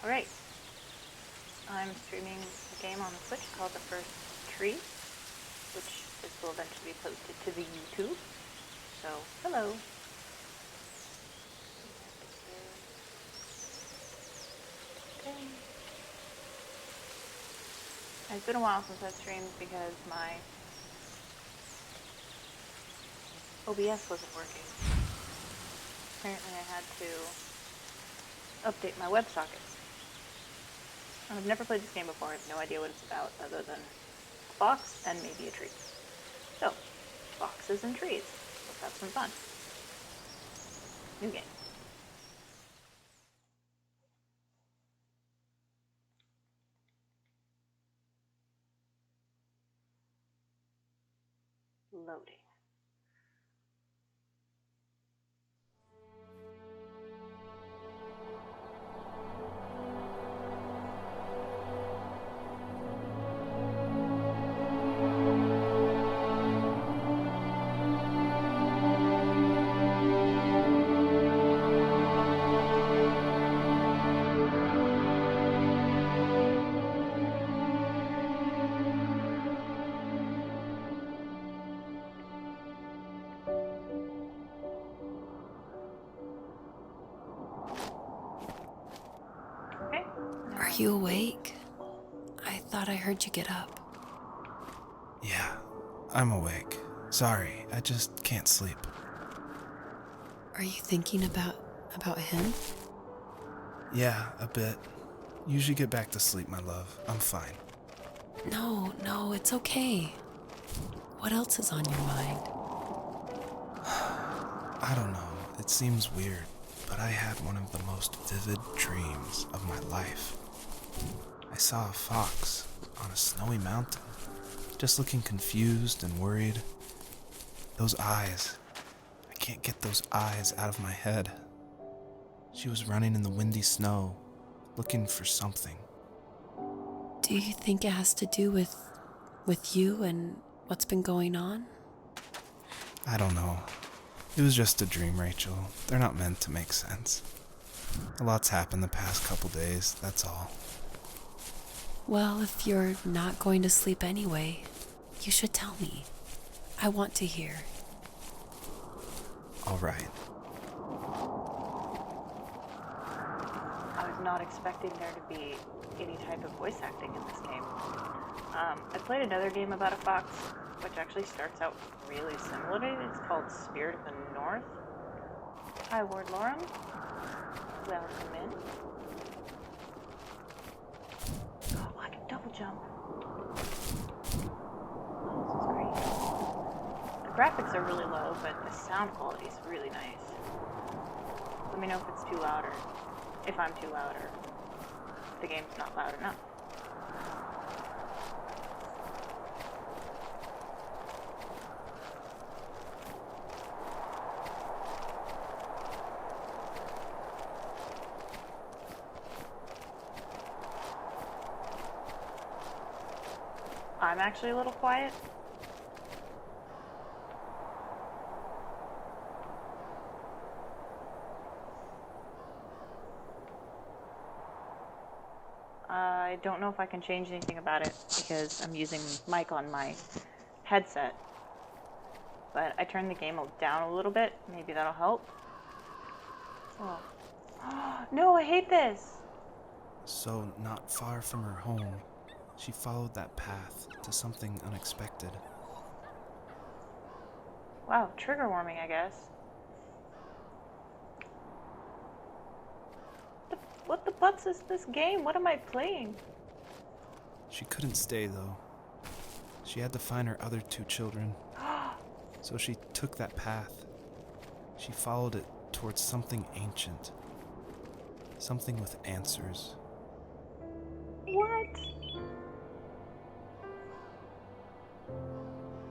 Alright, I'm streaming a game on the Switch called The First Tree, which will eventually be posted to the YouTube. So, hello. Okay. It's been a while since I've streamed because my OBS wasn't working. Apparently I had to update my WebSockets. I've never played this game before. I have no idea what it's about other than a fox and maybe a tree. So, foxes and trees. Let's have some fun. New game. Loading. Okay. Are you awake? I thought I heard you get up. Yeah, I'm awake. Sorry, I just can't sleep. Are you thinking about him? Yeah, a bit. Usually get back to sleep, my love. I'm fine. No, it's okay. What else is on your mind? I don't know. It seems weird, but I had one of the most vivid dreams of my life. I saw a fox on a snowy mountain, just looking confused and worried. Those eyes. I can't get those eyes out of my head. She was running in the windy snow, looking for something. Do you think it has to do with you and what's been going on? I don't know. It was just a dream, Rachel. They're not meant to make sense. A lot's happened the past couple days, that's all. Well, if you're not going to sleep anyway, you should tell me. I want to hear. All right. I was not expecting there to be any type of voice acting in this game. I played another game about a fox, which actually starts out really similarly. It's called Spirit of the North. Hi, Ward Lorem. Welcome in. Oh, I can double jump. Oh, this is great. The graphics are really low, but the sound quality is really nice. Let me know if it's too loud or if I'm too loud or if the game's not loud enough. I'm actually a little quiet. I don't know if I can change anything about it because I'm using mic on my headset. But I turned the game down a little bit. Maybe that'll help. Oh. No, I hate this. So, not far from her home, she followed that path to something unexpected. Wow, trigger warming, I guess. What the butts is this game? What am I playing? She couldn't stay, though. She had to find her other two children. So she took that path. She followed it towards something ancient. Something with answers. What?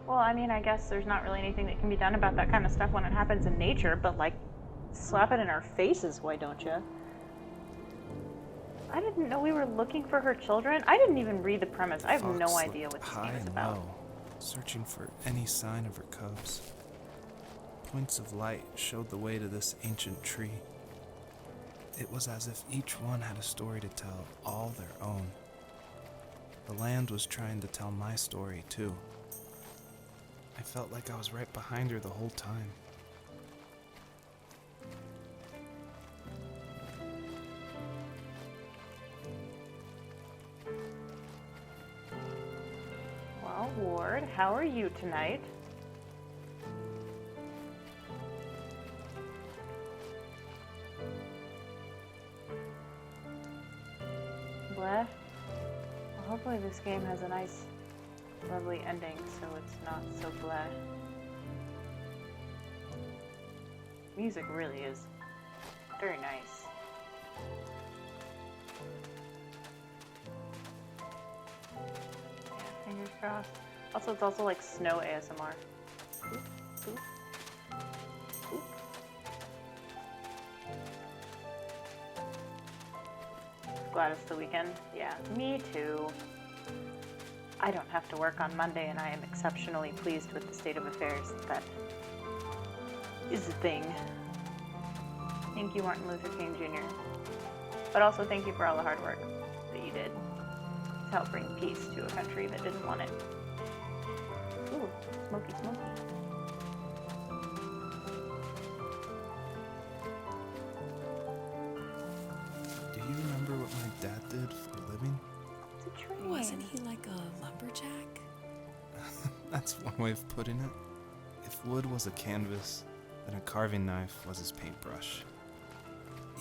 Well, I mean, I guess there's not really anything that can be done about that kind of stuff when it happens in nature, but like, slap it in our faces, why don't you? I didn't know we were looking for her children. I didn't even read the premise. I have no idea what this game is about. Low, searching for any sign of her cubs. Points of light showed the way to this ancient tree. It was as if each one had a story to tell, all their own. The land was trying to tell my story, too. I felt like I was right behind her the whole time. Well, Ward, how are you tonight? Bleh. Well, hopefully this game has a nice, lovely ending, so it's not so bleh. Music really is very nice. Yeah, fingers crossed. Also, it's also like snow ASMR. Oop, oop, oop. Glad it's the weekend. Yeah, me too. I don't have to work on Monday, and I am exceptionally pleased with the state of affairs. That is the thing. Thank you, Martin Luther King Jr. But also thank you for all the hard work that you did to help bring peace to a country that didn't want it. Ooh, smoky, smoky. Do you remember what my dad did for a living? It's a train. Wasn't he like a lumberjack? That's one way of putting it. If wood was a canvas, then a carving knife was his paintbrush.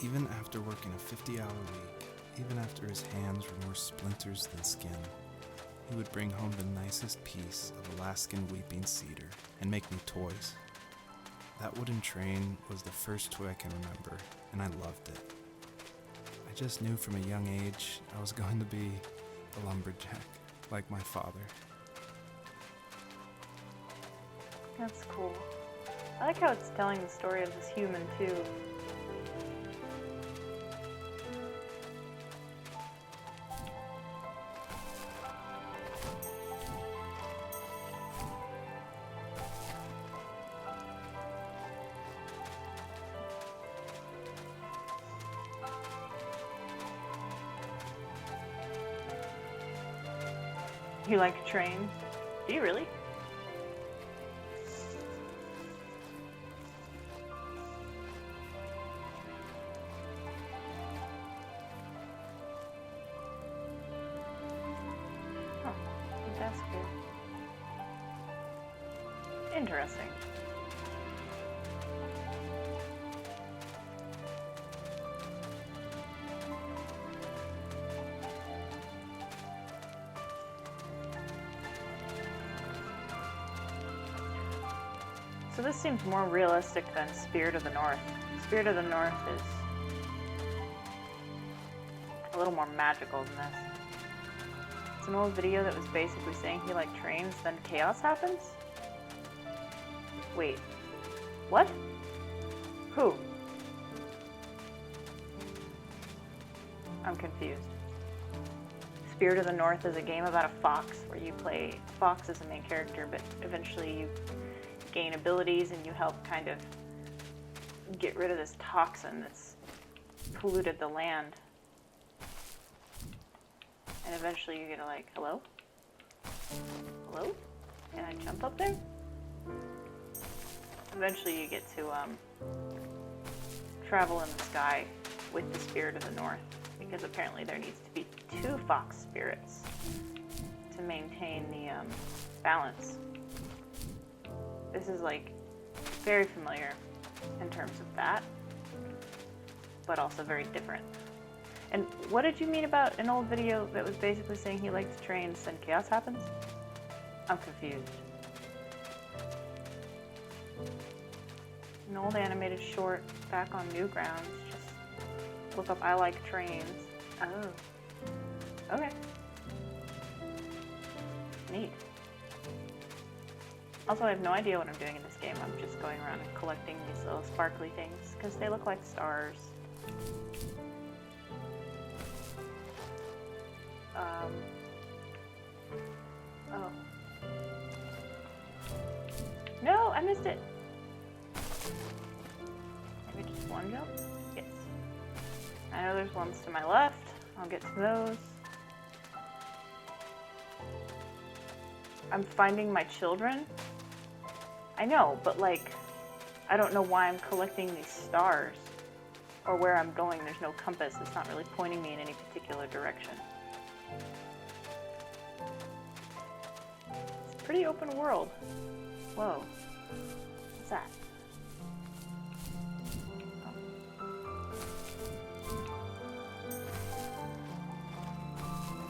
Even after working a 50-hour week, even after his hands were more splinters than skin, he would bring home the nicest piece of Alaskan weeping cedar and make me toys. That wooden train was the first toy I can remember, and I loved it. I just knew from a young age I was going to be a lumberjack, like my father. That's cool. I like how it's telling the story of this human, too. You like trains? Do you really? Huh. That's good. Interesting. So this seems more realistic than Spirit of the North. Spirit of the North is a little more magical than this. It's an old video that was basically saying he liked trains, then chaos happens? Wait. What? Who? I'm confused. Spirit of the North is a game about a fox where you play a fox as the main character, but eventually you gain abilities and you help kind of get rid of this toxin that's polluted the land. And eventually you get to like, hello? Hello? Can I jump up there? Eventually you get to travel in the sky with the Spirit of the North, because apparently there needs to be 2 fox spirits to maintain the balance. This is like very familiar in terms of that, but also very different. And what did you mean about an old video that was basically saying he likes trains and chaos happens? I'm confused. An old animated short back on Newgrounds. Just look up I like trains. Oh. Okay. Neat. Also, I have no idea what I'm doing in this game. I'm just going around and collecting these little sparkly things because they look like stars. Oh. No, I missed it. Maybe just one jump? Yes. I know there's ones to my left. I'll get to those. I'm finding my children. I know, but like, I don't know why I'm collecting these stars or where I'm going. There's no compass. It's not really pointing me in any particular direction. It's a pretty open world. Whoa. What's that?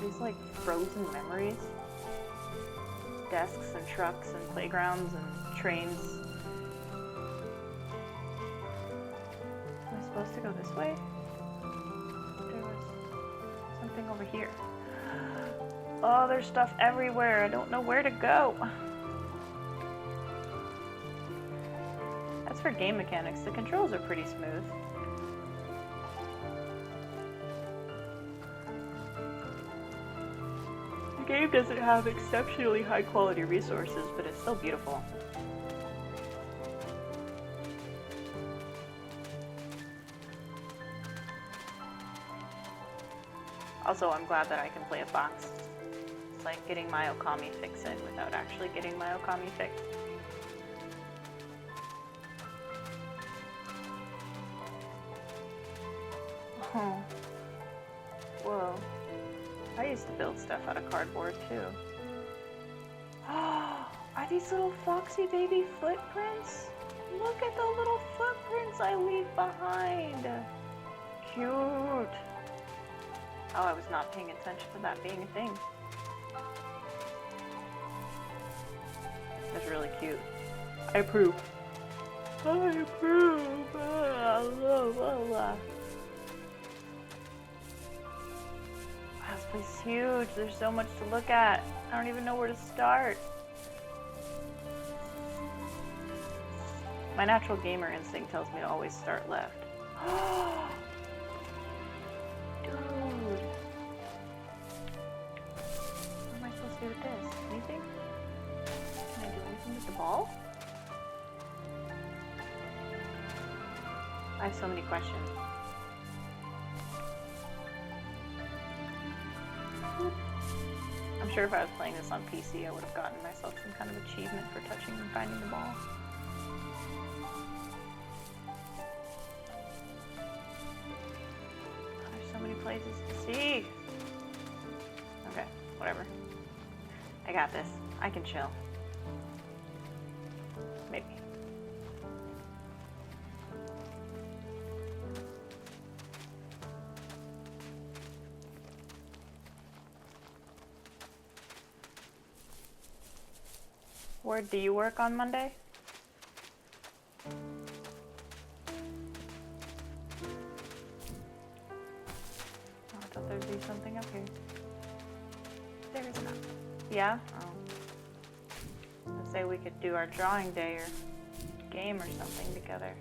These like frozen memories. Desks and trucks and playgrounds and trains. Am I supposed to go this way? There was something over here. Oh, there's stuff everywhere. I don't know where to go. As for game mechanics, the controls are pretty smooth. The game doesn't have exceptionally high quality resources, but it's still beautiful. Also, I'm glad that I can play a fox. It's like getting my Okami fix in without actually getting my Okami fix. Oh. Whoa. I used to build stuff out of cardboard too. Oh, are these little foxy baby footprints? Look at the little footprints I leave behind. Cute. Oh, I was not paying attention to that being a thing. That's really cute. I approve. I approve. This place is huge. There's so much to look at. I don't even know where to start. My natural gamer instinct tells me to always start left. Dude. What am I supposed to do with this? Anything? Can I do anything with the ball? I have so many questions. I'm sure if I was playing this on PC, I would have gotten myself some kind of achievement for touching and finding the ball. Oh, there's so many places to see. Okay, whatever. I got this. I can chill. Maybe. Where do you work on Monday? Oh, I thought there'd be something up here. There is not. Yeah? Oh. Let's say we could do our drawing day or game or something together.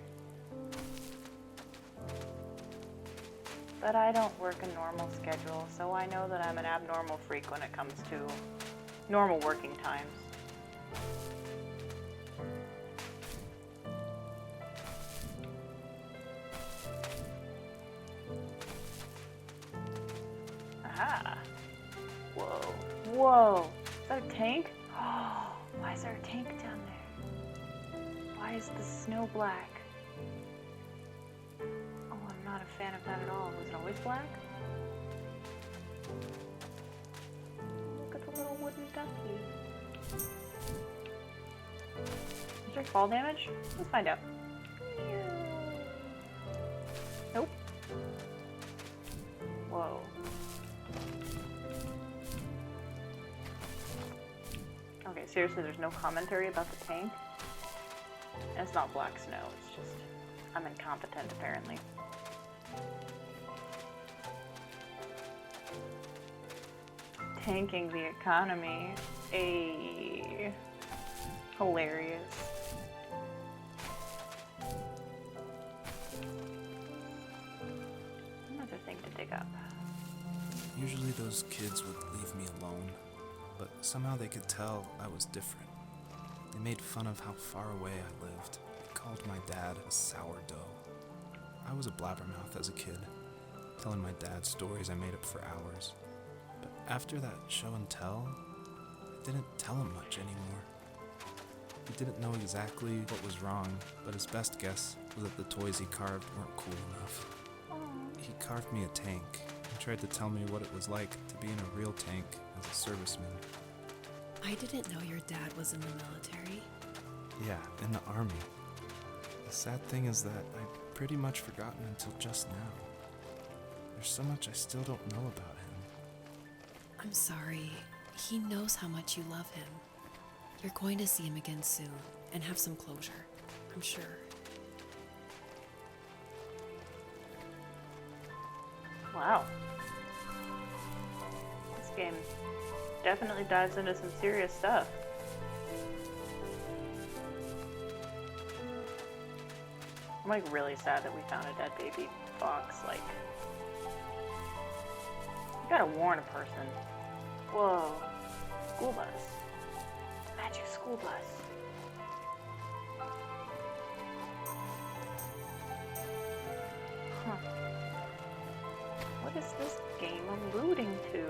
But I don't work a normal schedule, so I know that I'm an abnormal freak when it comes to normal working times. Aha! Whoa. Whoa! Is that a tank? Oh, why is there a tank down there? Why is the snow black? Oh, I'm not a fan of that at all. Was it always black? Look at the little wooden ducky. Is there fall damage? Let's find out. Nope. Whoa. Okay, seriously, there's no commentary about the tank? And it's not black snow, it's just I'm incompetent apparently. Tanking the economy. Hilarious. Another thing to dig up. Usually those kids would leave me alone, but somehow they could tell I was different. They made fun of how far away I lived. They called my dad a sourdough. I was a blabbermouth as a kid. telling my dad stories I made up for hours. But after that show and tell, I didn't tell him much anymore. He didn't know exactly what was wrong, but his best guess was that the toys he carved weren't cool enough. He carved me a tank and tried to tell me what it was like to be in a real tank as a serviceman. I didn't know your dad was in the military. Yeah, in the army. The sad thing is that I'd pretty much forgotten until just now. There's so much I still don't know about him. I'm sorry. He knows how much you love him. You're going to see him again soon and have some closure, I'm sure. Wow. This game definitely dives into some serious stuff. I'm like really sad that we found a dead baby fox. Like, you gotta warn a person. Whoa. School bus. Magic school bus. Huh. What is this game alluding to?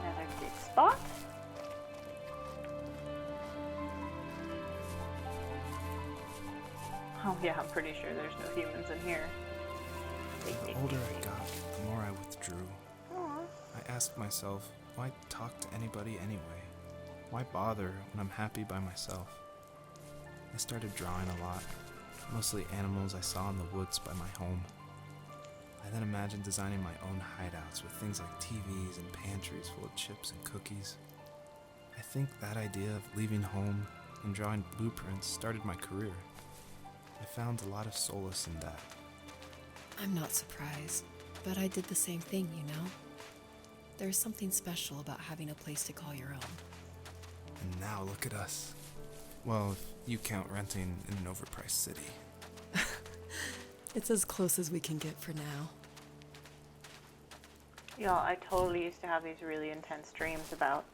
Another big spot? Oh yeah, I'm pretty sure there's no humans in here. The older I got, the more I withdrew. Aww. I asked myself, why talk to anybody anyway? Why bother when I'm happy by myself? I started drawing a lot, mostly animals I saw in the woods by my home. I then imagined designing my own hideouts with things like TVs and pantries full of chips and cookies. I think that idea of leaving home and drawing blueprints started my career. I found a lot of solace in that. I'm not surprised, but I did the same thing, you know? There's something special about having a place to call your own. And now look at us. Well, if you count renting in an overpriced city. It's as close as we can get for now. Y'all, I totally used to have these really intense dreams about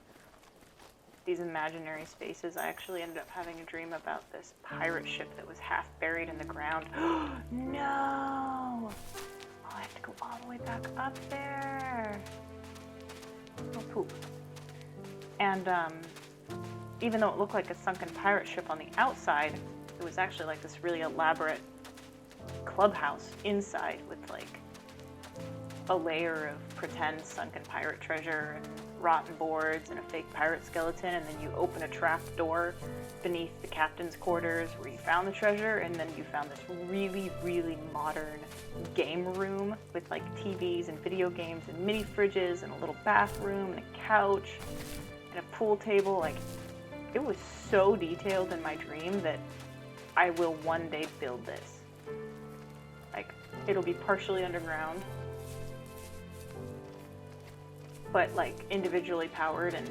these imaginary spaces. I actually ended up having a dream about this pirate ship that was half buried in the ground. No! Oh, I have to go all the way back up there. Oh, poop. And even though it looked like a sunken pirate ship on the outside, it was actually like this really elaborate clubhouse inside with like a layer of pretend sunken pirate treasure and rotten boards and a fake pirate skeleton, and then you open a trap door beneath the captain's quarters where you found the treasure, and then you found this really, really modern game room with like TVs and video games and mini fridges and a little bathroom and a couch and a pool table. Like, it was so detailed in my dream that I will one day build this. Like, it'll be partially underground, but like individually powered and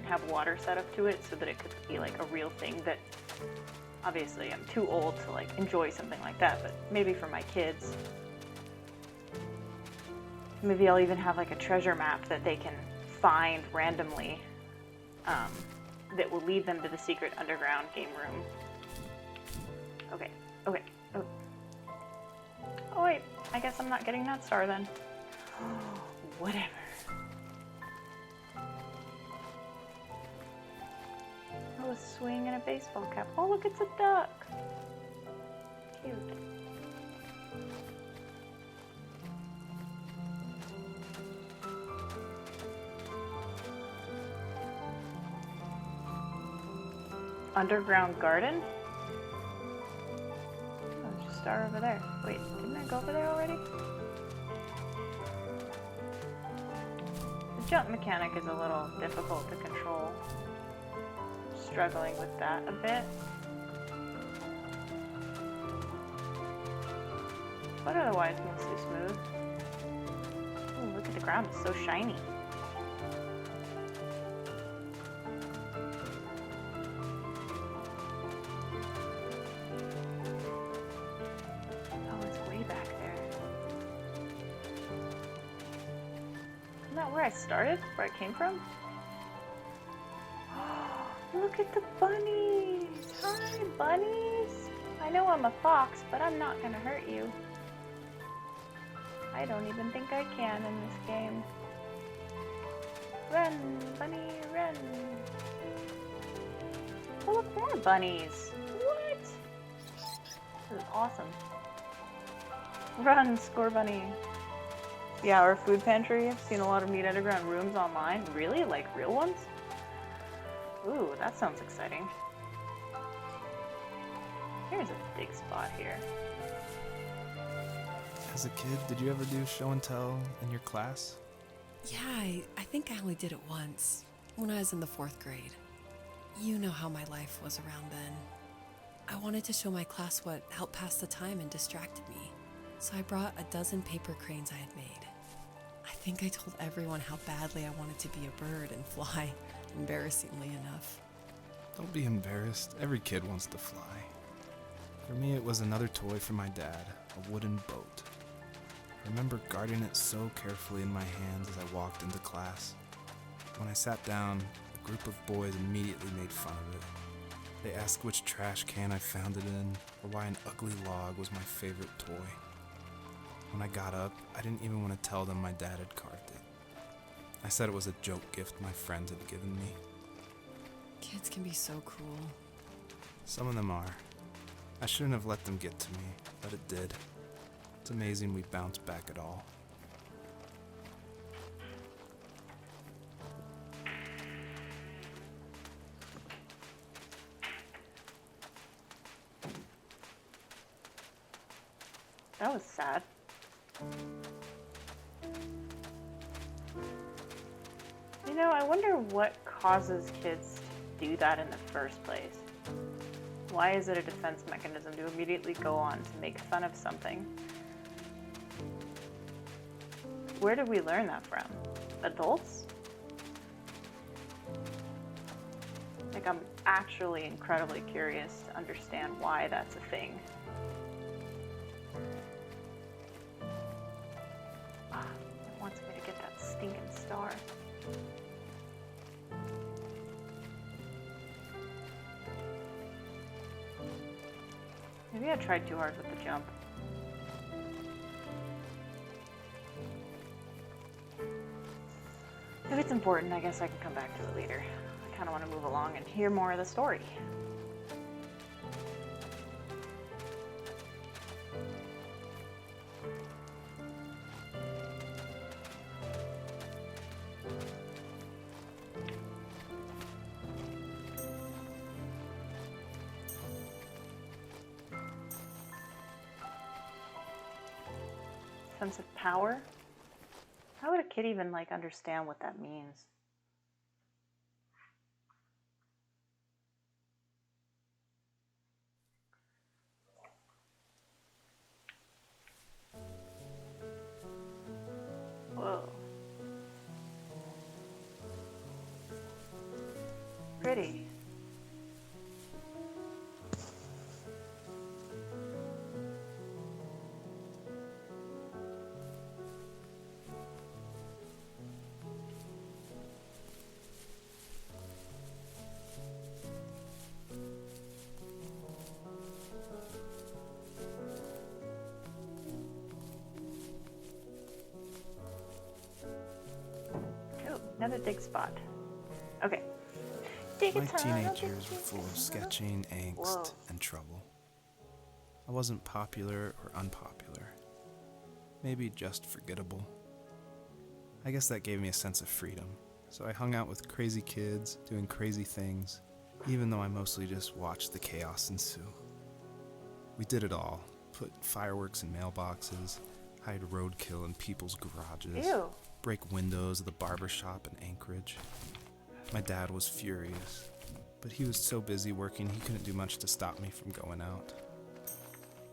have water set up to it so that it could be like a real thing. That obviously I'm too old to like enjoy something like that, but maybe for my kids. Maybe I'll even have like a treasure map that they can find randomly that will lead them to the secret underground game room. Okay. Oh wait, I guess I'm not getting that star then. Whatever. Oh, a swing and a baseball cap. Oh, look, it's a duck. Cute. Underground garden? Oh, there's a star over there. Wait, didn't I go over there already? The jump mechanic is a little difficult to control. Struggling with that a bit. But otherwise mostly smooth. Ooh, look at the ground, it's so shiny. Oh, it's way back there. Isn't that where I started? Where I came from? Look Look at the bunnies! Hi, bunnies! I know I'm a fox, but I'm not gonna hurt you. I don't even think I can in this game. Run, bunny, run! Oh, look, more bunnies! What? This is awesome. Run, score bunny! Yeah, our food pantry. I've seen a lot of meat underground rooms online. Really? Like real ones? Ooh, that sounds exciting. Here's a dig spot here. As a kid, did you ever do show and tell in your class? Yeah, I think I only did it once, when I was in the 4th grade. You know how my life was around then. I wanted to show my class what helped pass the time and distracted me, so I brought a dozen paper cranes I had made. I think I told everyone how badly I wanted to be a bird and fly, embarrassingly enough. Don't be embarrassed. Every kid wants to fly. For me, it was another toy from my dad, a wooden boat. I remember guarding it so carefully in my hands as I walked into class. When I sat down, a group of boys immediately made fun of it. They asked which trash can I found it in, or why an ugly log was my favorite toy. When I got up, I didn't even want to tell them my dad had carved it. I said it was a joke gift my friends had given me. Kids can be so cruel. Some of them are. I shouldn't have let them get to me, but it did. It's amazing we bounced back at all. That was sad. You know, I wonder what causes kids to do that in the first place. Why is it a defense mechanism to immediately go on to make fun of something? Where did we learn that from? Adults? Like, I'm actually incredibly curious to understand why that's a thing. It wants me to get that stinking star. Maybe I tried too hard with the jump. If it's important, I guess I can come back to it later. I kind of want to move along and hear more of the story. Sense of power? How would a kid even understand what that means? Whoa. Pretty. Another dig spot. Okay. Dig My a tunnel, teenage dig years were a full of tunnel. sketching, angst, Whoa. and trouble. I wasn't popular or unpopular. Maybe just forgettable. I guess that gave me a sense of freedom, so I hung out with crazy kids, doing crazy things, even though I mostly just watched the chaos ensue. We did it all. Put fireworks in mailboxes, hide roadkill in people's garages, Ew. break windows of the barber shop in Anchorage. My dad was furious, but he was so busy working he couldn't do much to stop me from going out.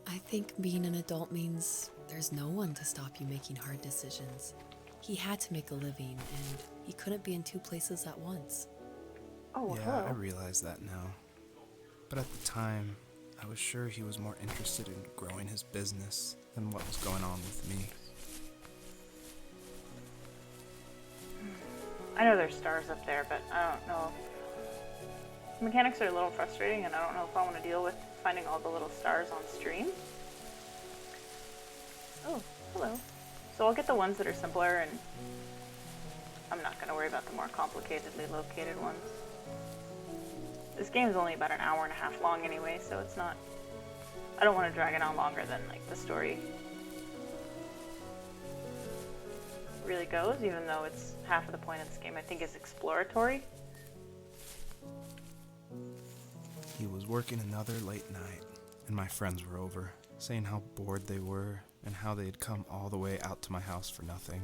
I think being an adult means there's no one to stop you making hard decisions. He had to make a living, and he couldn't be in 2 places at once. Oh, Yeah, hello. I realize that now. But at the time, I was sure he was more interested in growing his business than what was going on with me. I know there's stars up there, but I don't know The mechanics are a little frustrating, and I don't know if I want to deal with finding all the little stars on stream. Oh, hello. So I'll get the ones that are simpler, and I'm not going to worry about the more complicatedly located ones. This game is only about an hour and a half long anyway, so it's not... I don't want to drag it on longer than, like, the story really goes, even though it's half of the point of this game, I think, is exploratory. He was working another late night, and my friends were over, saying how bored they were and how they had come all the way out to my house for nothing.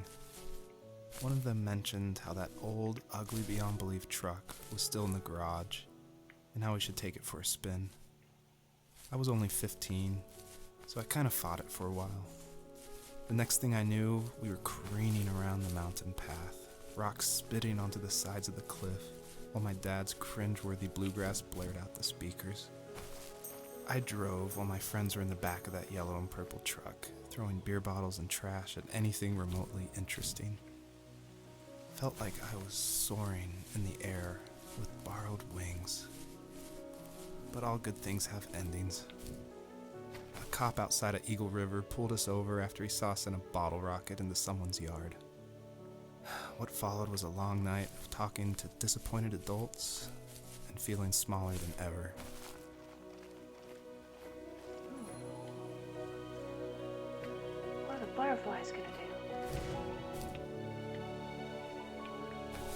One of them mentioned how that old, ugly beyond belief truck was still in the garage, and how we should take it for a spin. I was only 15, so I kind of fought it for a while. The next thing I knew, we were careening around the mountain path, rocks spitting onto the sides of the cliff, while my dad's cringeworthy bluegrass blared out the speakers. I drove while my friends were in the back of that yellow and purple truck, throwing beer bottles and trash at anything remotely interesting. Felt like I was soaring in the air with borrowed wings. But all good things have endings. A cop outside of Eagle River pulled us over after he saw us in a bottle rocket into someone's yard. What followed was a long night of talking to disappointed adults and feeling smaller than ever. What are the butterflies gonna do?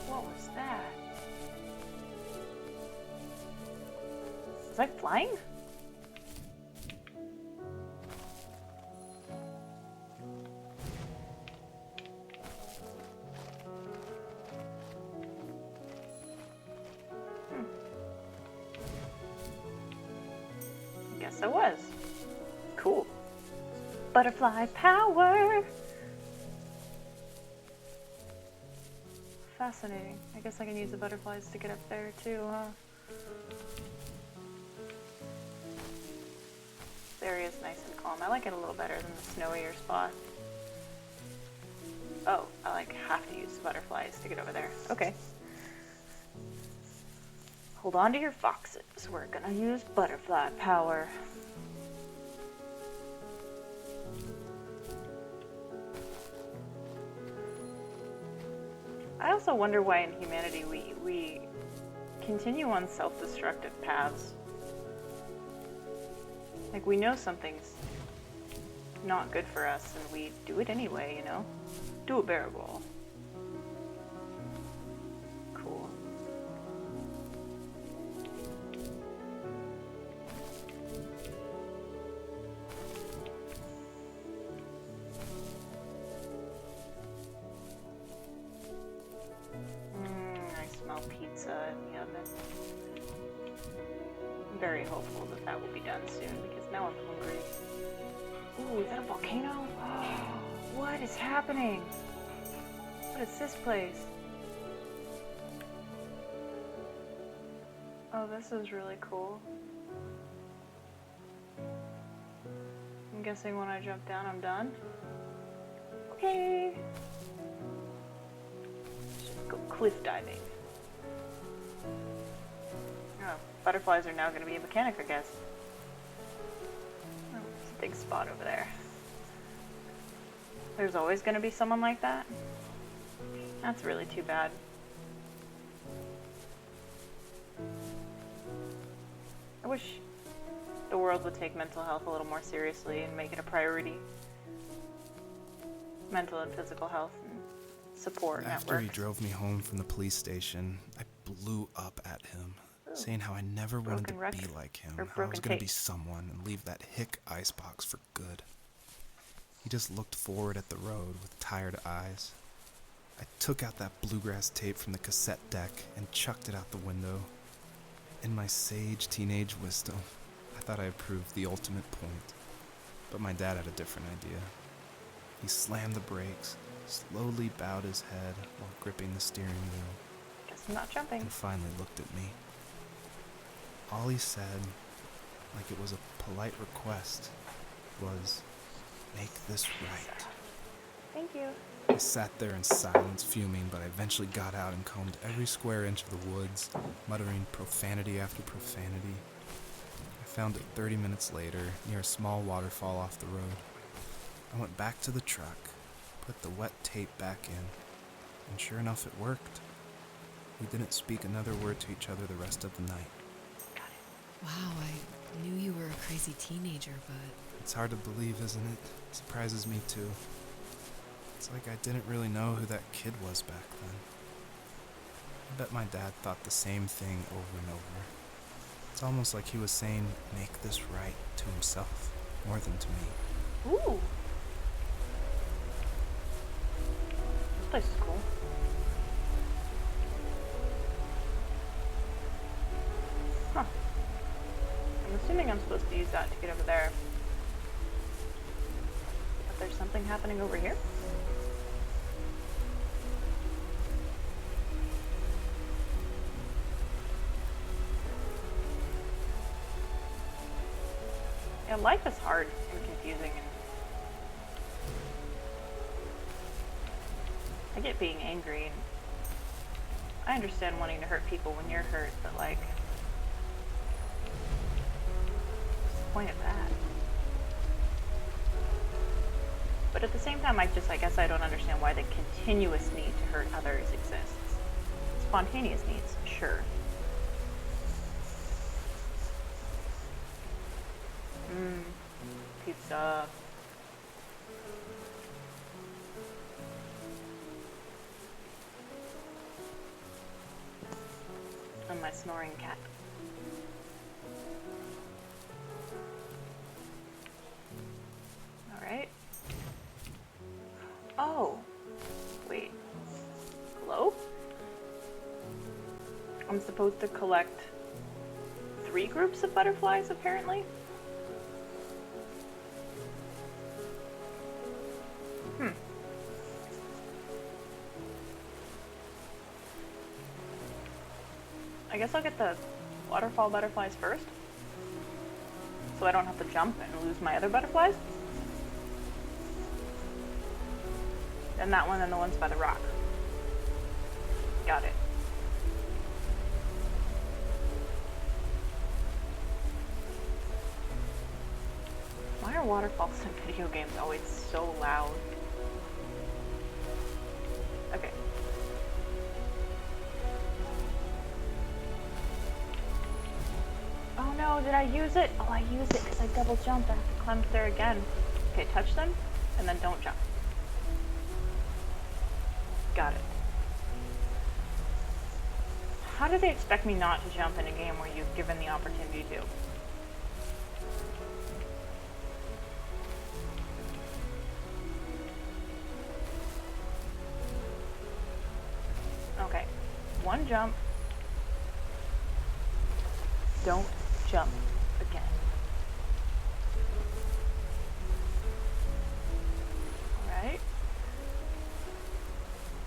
What was that? Was I flying? Guess I was. Cool. Butterfly power! Fascinating. I guess I can use the butterflies to get up there too, huh? This area is nice and calm. I like it a little better than the snowier spot. Oh, I like have to use the butterflies to get over there. Okay. Hold on to your foxes. We're gonna use butterfly power. I also wonder why in humanity we continue on self-destructive paths. Like, we know something's not good for us and we do it anyway, you know? Do it bearable. Cool. I smell pizza in the oven. I'm very hopeful that that will be done soon because now I'm hungry. Ooh, is that a volcano? What is happening? What is this place? Oh, this is really cool. I'm guessing when I jump down, I'm done. Okay. Just go cliff diving. Oh, butterflies are now going to be a mechanic, I guess. Oh, there's a big spot over there. There's always going to be someone like that? That's really too bad. I wish the world would take mental health a little more seriously and make it a priority. Mental and physical health and support After networks. he drove me home from the police station, I blew up at him, saying how I never wanted to be like him, how I was going to be someone and leave that hick icebox for good. He just looked forward at the road with tired eyes. I took out that bluegrass tape from the cassette deck and chucked it out the window. In my sage teenage wisdom, I thought I had proved the ultimate point, but my dad had a different idea. He slammed the brakes, slowly bowed his head while gripping the steering wheel. Guess I'm not jumping. And finally looked at me. All he said, like it was a polite request, was, "Make this right." Thank you. I sat there in silence, fuming, but I eventually got out and combed every square inch of the woods, muttering profanity after profanity. I found it 30 minutes later, near a small waterfall off the road. I went back to the truck, put the wet tape back in, and sure enough, it worked. We didn't speak another word to each other the rest of the night. Wow, I knew you were a crazy teenager, but... It's hard to believe, isn't it? It surprises me too. It's like I didn't really know who that kid was back then. I bet my dad thought the same thing over and over. It's almost like he was saying, make this right to himself, more than to me. Ooh. This place is cool. Huh. I'm assuming I'm supposed to use that to get over there. But there's something happening over here? Yeah, life is hard and confusing, and I get being angry, and I understand wanting to hurt people when you're hurt, but like, what's the point of that? But at the same time, I guess I don't understand why the continuous need to hurt others exists. Spontaneous needs, sure. Pizza. And my snoring cat. Alright. Oh. Wait. Hello? I'm supposed to collect 3 groups of butterflies, apparently? I guess I'll get the waterfall butterflies first, so I don't have to jump and lose my other butterflies. Then that one, and the ones by the rock. Got it. Why are waterfalls in video games always so loud? Okay. Oh no, did I use it? Oh, I used it because I double jumped. I have to climb up there again. Okay, touch them, and then don't jump. Got it. How do they expect me not to jump in a game where you've given the opportunity to? Okay, one jump. Don't jump again. Alright.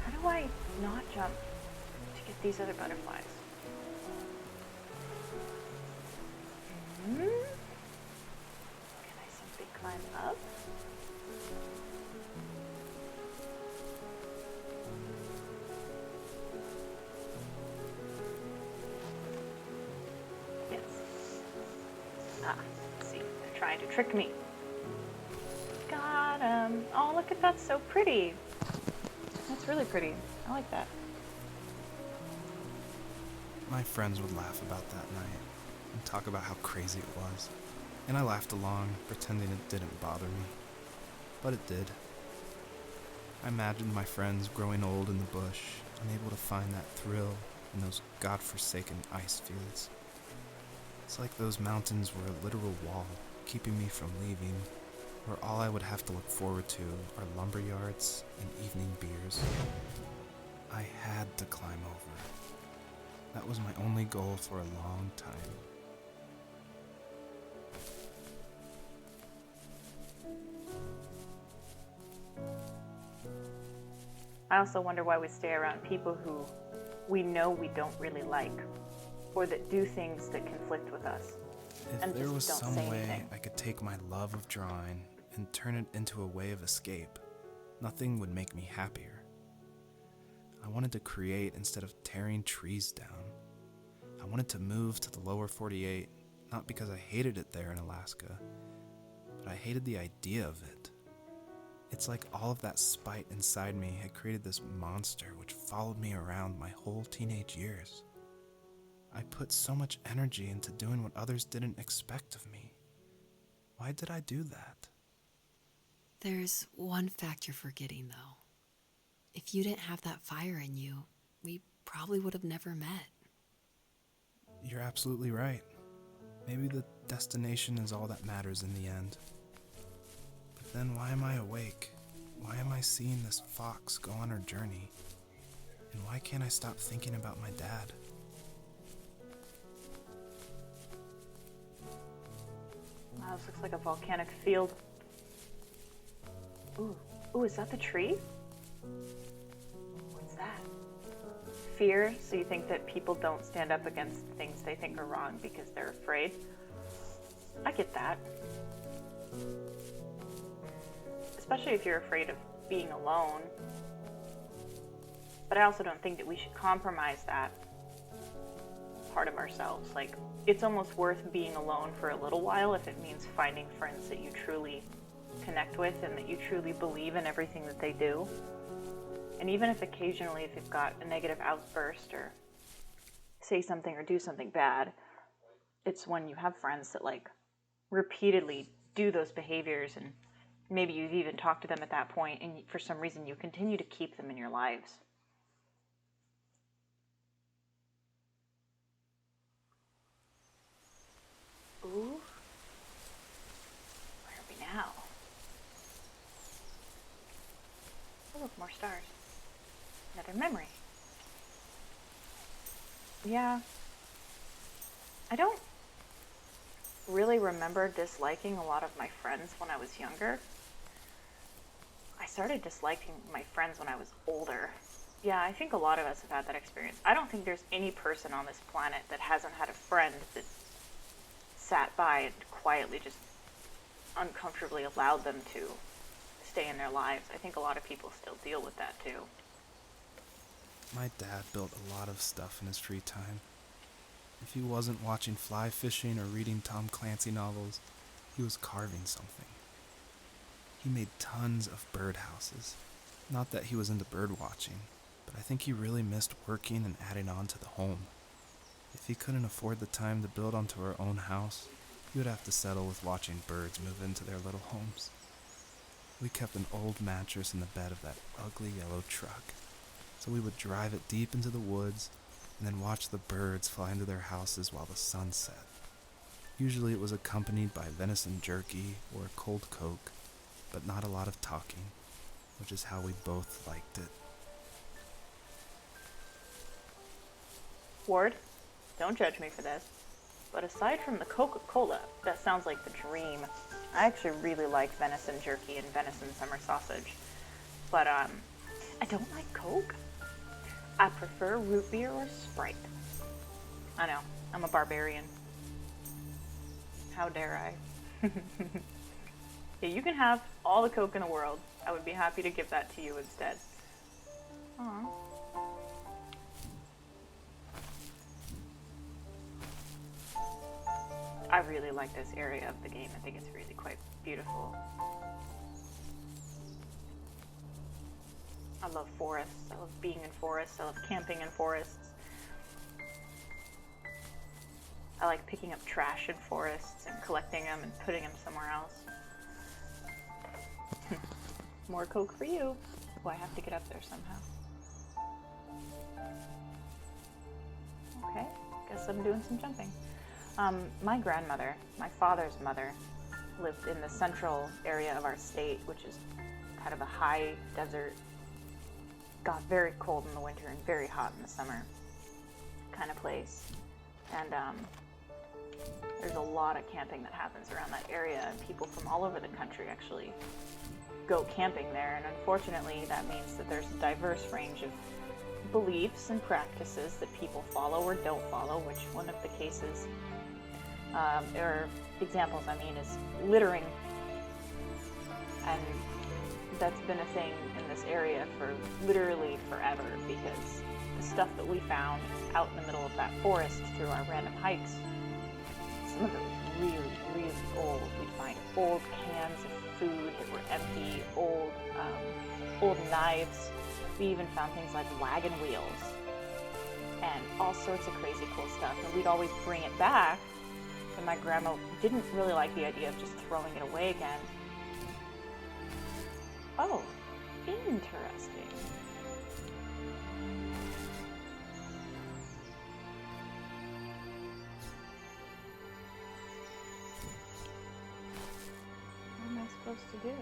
How do I not jump to get these other butterflies? Can I simply climb up? Yes. Ah, let's see. They're trying to trick me. Got 'em. Oh, look at that. So pretty. That's really pretty. I like that. My friends would laugh about that night and talk about how crazy it was, and I laughed along, pretending it didn't bother me. But it did. I imagined my friends growing old in the bush, unable to find that thrill in those godforsaken ice fields. It's like those mountains were a literal wall, keeping me from leaving, where all I would have to look forward to are lumber yards and evening beers. I had to climb over. That was my only goal for a long time. I also wonder why we stay around people who we know we don't really like, or that do things that conflict with us. If And there just was don't some say way anything. I could take my love of drawing and turn it into a way of escape, Nothing would make me happier. I wanted to create instead of tearing trees down. I wanted to move to the lower 48, not because I hated it there in Alaska, but I hated the idea of it. It's like all of that spite inside me had created this monster which followed me around my whole teenage years. I put so much energy into doing what others didn't expect of me. Why did I do that? There's one fact you're forgetting, though. If you didn't have that fire in you, we probably would have never met. You're absolutely right. Maybe the destination is all that matters in the end. But then why am I awake? Why am I seeing this fox go on her journey? And why can't I stop thinking about my dad? Wow, this looks like a volcanic field. Ooh, is that the tree? What's that? Fear, so you think that people don't stand up against things they think are wrong because they're afraid. I get that. Especially if you're afraid of being alone. But I also don't think that we should compromise that part of ourselves. Like, it's almost worth being alone for a little while if it means finding friends that you truly connect with and that you truly believe in everything that they do. And even if occasionally, if you've got a negative outburst or say something or do something bad, it's when you have friends that like repeatedly do those behaviors, and maybe you've even talked to them at that point, and for some reason you continue to keep them in your lives. Ooh. Where are we now? Oh, look, more stars. Another memory. Yeah. I don't really remember disliking a lot of my friends when I was younger. I started disliking my friends when I was older. Yeah, I think a lot of us have had that experience. I don't think there's any person on this planet that hasn't had a friend that sat by and quietly just uncomfortably allowed them to stay in their lives. I think a lot of people still deal with that too. My dad built a lot of stuff in his free time. If he wasn't watching fly fishing or reading Tom Clancy novels, he was carving something. He made tons of birdhouses. Not that he was into bird watching, but I think he really missed working and adding on to the home. If he couldn't afford the time to build onto our own house, he would have to settle with watching birds move into their little homes. We kept an old mattress in the bed of that ugly yellow truck, so we would drive it deep into the woods and then watch the birds fly into their houses while the sun set. Usually it was accompanied by venison jerky or a cold Coke, but not a lot of talking, which is how we both liked it. Ward, don't judge me for this, but aside from the Coca-Cola, that sounds like the dream. I actually really like venison jerky and venison summer sausage, but I don't like Coke. I prefer root beer or Sprite. I know, I'm a barbarian. How dare I? Yeah, you can have all the Coke in the world. I would be happy to give that to you instead. Aww. I really like this area of the game. I think it's really quite beautiful. I love forests. I love being in forests. I love camping in forests. I like picking up trash in forests and collecting them and putting them somewhere else. More Coke for you. Oh, I have to get up there somehow. Okay, guess I'm doing some jumping. My grandmother, my father's mother, lived in the central area of our state, which is kind of a high desert, got very cold in the winter and very hot in the summer kind of place. And there's a lot of camping that happens around that area, and people from all over the country actually go camping there. And unfortunately, that means that there's a diverse range of beliefs and practices that people follow or don't follow, which one of the cases or examples, I mean, is littering and that's been a thing in this area for literally forever, because the stuff that we found out in the middle of that forest through our random hikes, some of it was really, really old. We'd find old cans of food that were empty, old knives. We even found things like wagon wheels and all sorts of crazy cool stuff. And we'd always bring it back, and my grandma didn't really like the idea of just throwing it away again. Oh, interesting. What am I supposed to do?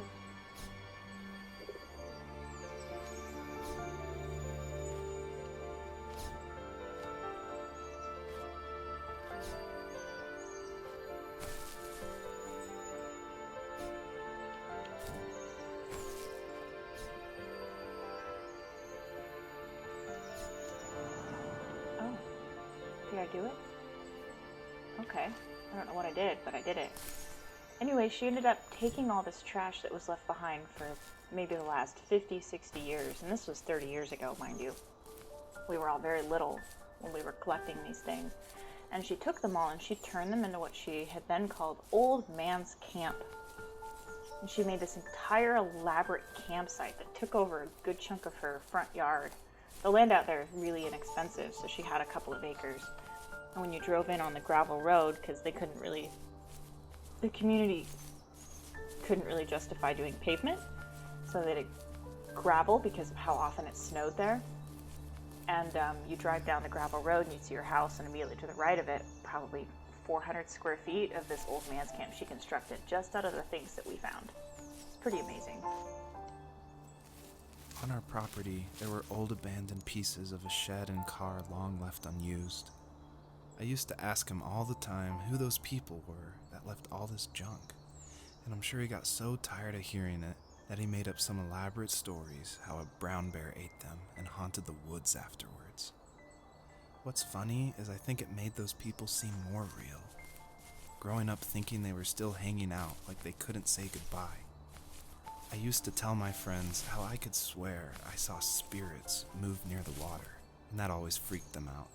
Oh, did I do it? Okay, I don't know what I did, but I did it. Anyway, she ended up taking all this trash that was left behind for maybe the last 50, 60 years, and this was 30 years ago, mind you. We were all very little when we were collecting these things, and she took them all and she turned them into what she had then called Old Man's Camp. And she made this entire elaborate campsite that took over a good chunk of her front yard. The land out there is really inexpensive, so she had a couple of acres. And when you drove in on the gravel road, because the community couldn't really justify doing pavement, so they did gravel because of how often it snowed there. And you drive down the gravel road and you see your house, and immediately to the right of it, probably 400 square feet of this old man's camp she constructed just out of the things that we found. It's pretty amazing. On our property, there were old abandoned pieces of a shed and car long left unused. I used to ask him all the time who those people were that left all this junk, and I'm sure he got so tired of hearing it that he made up some elaborate stories how a brown bear ate them and haunted the woods afterwards. What's funny is I think it made those people seem more real, growing up thinking they were still hanging out like they couldn't say goodbye. I used to tell my friends how I could swear I saw spirits move near the water, and that always freaked them out.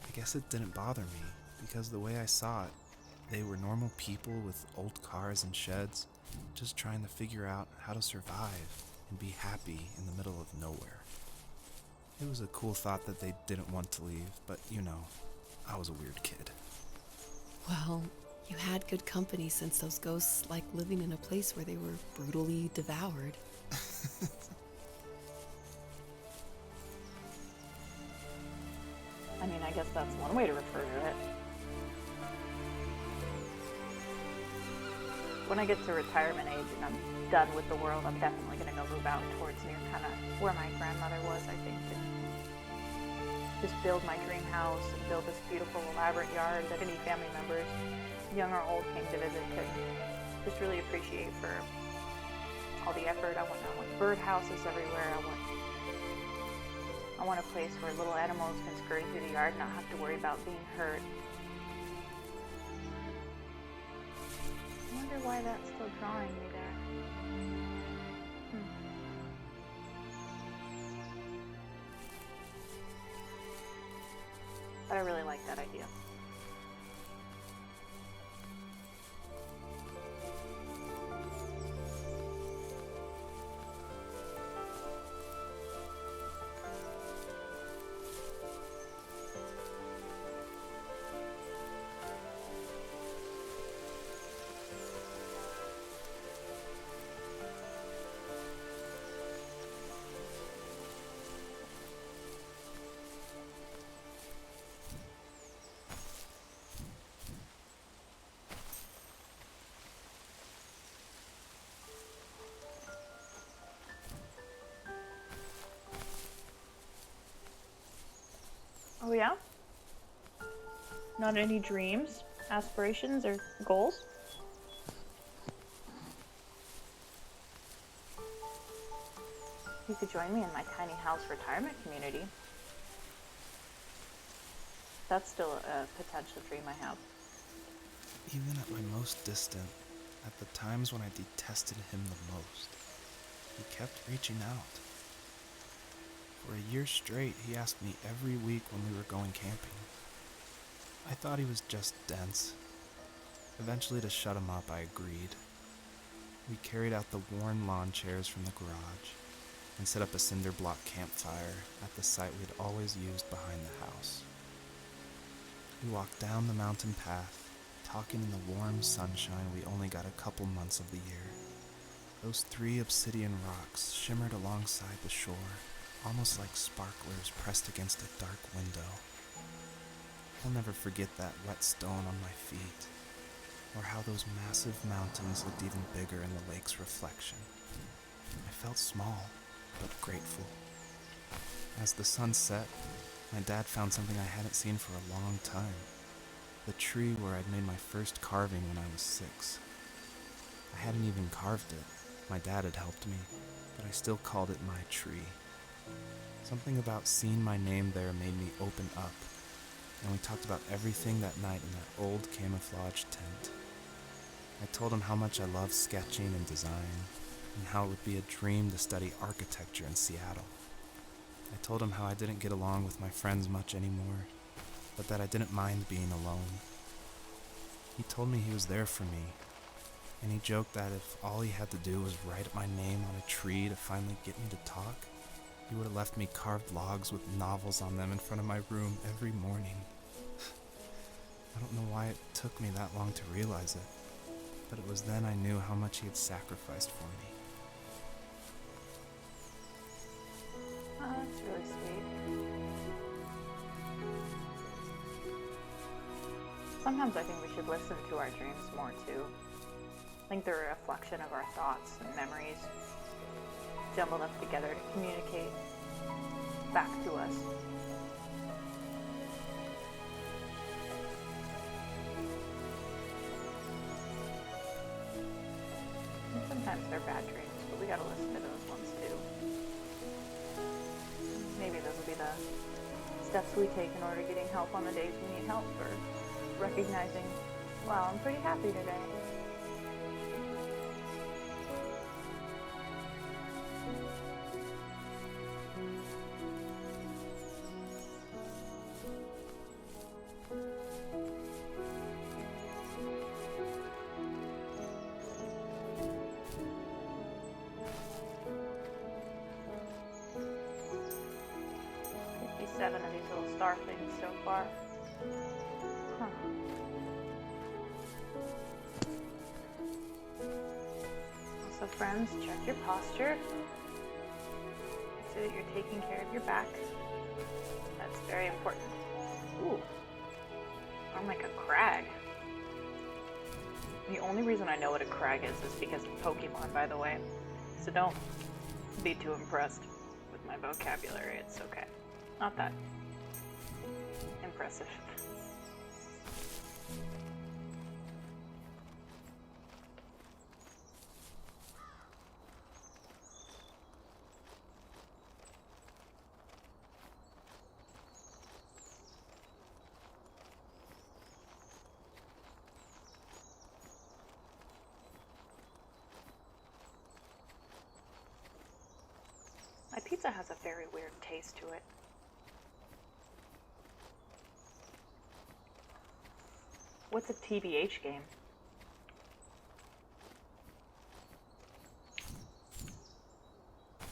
I guess it didn't bother me, because the way I saw it, they were normal people with old cars and sheds, just trying to figure out how to survive and be happy in the middle of nowhere. It was a cool thought that they didn't want to leave, but I was a weird kid. Well, you had good company since those ghosts like living in a place where they were brutally devoured. I mean, I guess that's one way to refer to it. When I get to retirement age and I'm done with the world, I'm definitely going to go move out towards near kind of where my grandmother was, I think. And just build my dream house and build this beautiful, elaborate yard that any family members, young or old, came to visit could just really appreciate for all the effort. I want bird houses everywhere. I want a place where little animals can scurry through the yard and not have to worry about being hurt. I wonder why that's still drawing me there. But I really like that idea. Oh yeah? Not any dreams, aspirations, or goals? You could join me in my tiny house retirement community. That's still a potential dream I have. Even at my most distant, at the times when I detested him the most, kept reaching out. For a year straight, he asked me every week when we were going camping. I thought he was just dense. Eventually, to shut him up, I agreed. We carried out the worn lawn chairs from the garage and set up a cinder block campfire at the site we had always used behind the house. We walked down the mountain path, talking in the warm sunshine we only got a couple months of the year. Those 3 obsidian rocks shimmered alongside the shore, almost like sparklers pressed against a dark window. I'll never forget that wet stone on my feet, or how those massive mountains looked even bigger in the lake's reflection. I felt small, but grateful. As the sun set, my dad found something I hadn't seen for a long time. The tree where I'd made my first carving when I was 6. I hadn't even carved it. My dad had helped me, but I still called it my tree. Something about seeing my name there made me open up, and we talked about everything that night in that old camouflage tent. I told him how much I loved sketching and design, and how it would be a dream to study architecture in Seattle. I told him how I didn't get along with my friends much anymore, but that I didn't mind being alone. He told me he was there for me, and he joked that if all he had to do was write my name on a tree to finally get me to talk, he would have left me carved logs with novels on them in front of my room every morning. I don't know why it took me that long to realize it, but it was then I knew how much he had sacrificed for me. Oh, that's really sweet. Sometimes I think we should listen to our dreams more too. I think they're a reflection of our thoughts and memories, jumbled up together to communicate back to us. And sometimes they're bad dreams, but we gotta listen to those ones too. Maybe those will be the steps we take in order to getting help on the days we need help, or recognizing, wow, I'm pretty happy today. Seven of these little star things so far. Huh. Also, friends, check your posture. Make sure that you're taking care of your back. That's very important. Ooh. I'm like a crag. The only reason I know what a crag is because of Pokemon, by the way. So don't be too impressed with my vocabulary. It's okay. Not that impressive. My pizza has a very weird taste to it. What's a TBH game?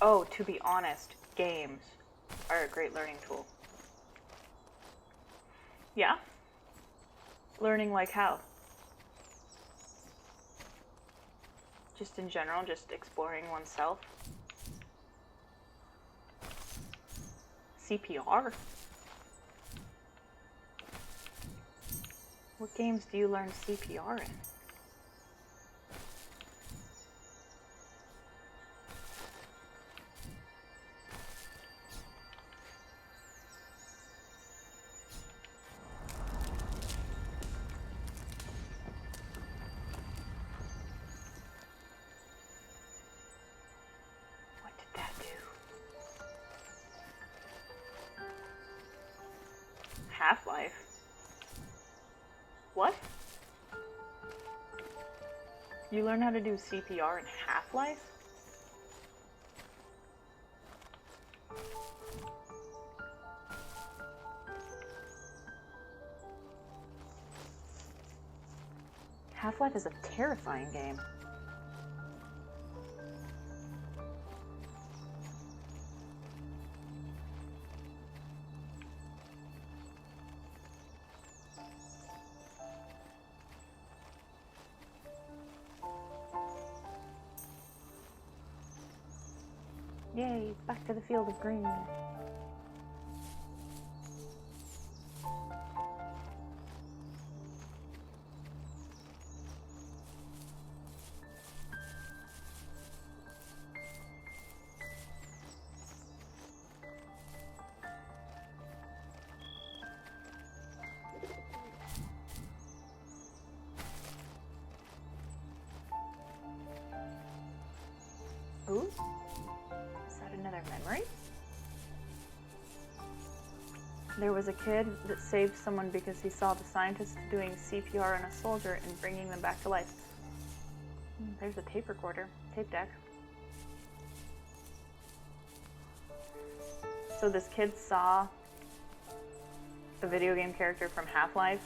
Oh, to be honest, games are a great learning tool. Yeah? Learning like how? Just in general, just exploring oneself? CPR? What games do you learn CPR in? What did that do? Half-Life? What? You learn how to do CPR in Half-Life? Half-Life is a terrifying game. Yay, back to the field of green. Ooh, is that another memory? There was a kid that saved someone because he saw the scientists doing CPR on a soldier and bringing them back to life. There's a tape recorder, tape deck. So this kid saw a video game character from Half-Life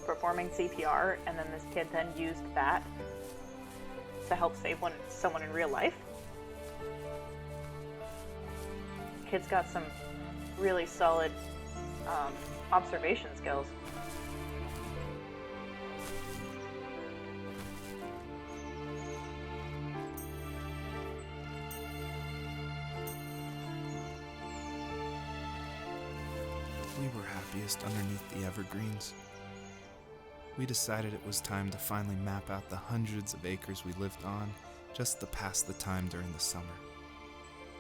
performing CPR, and then this kid then used that to help save someone in real life. Kid's got some really solid observation skills. We were happiest underneath the evergreens. We decided it was time to finally map out the hundreds of acres we lived on just to pass the time during the summer.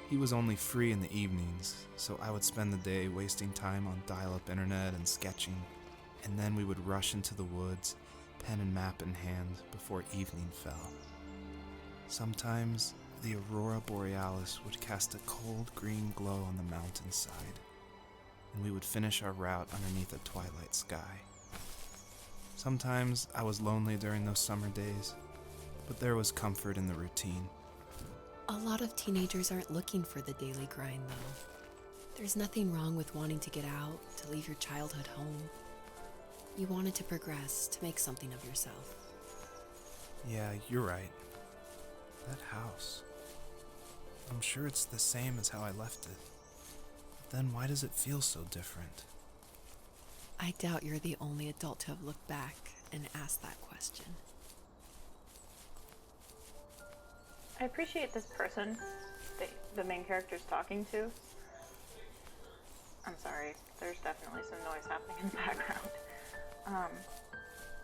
He was only free in the evenings, so I would spend the day wasting time on dial-up internet and sketching, and then we would rush into the woods, pen and map in hand, before evening fell. Sometimes, the aurora borealis would cast a cold green glow on the mountainside, and we would finish our route underneath a twilight sky. Sometimes I was lonely during those summer days, but there was comfort in the routine. A lot of teenagers aren't looking for the daily grind, though. There's nothing wrong with wanting to get out, to leave your childhood home. You wanted to progress, to make something of yourself. Yeah, you're right. That house. I'm sure it's the same as how I left it. But then why does it feel so different? I doubt you're the only adult to have looked back and asked that question. I appreciate this person the main character's talking to. I'm sorry, there's definitely some noise happening in the background.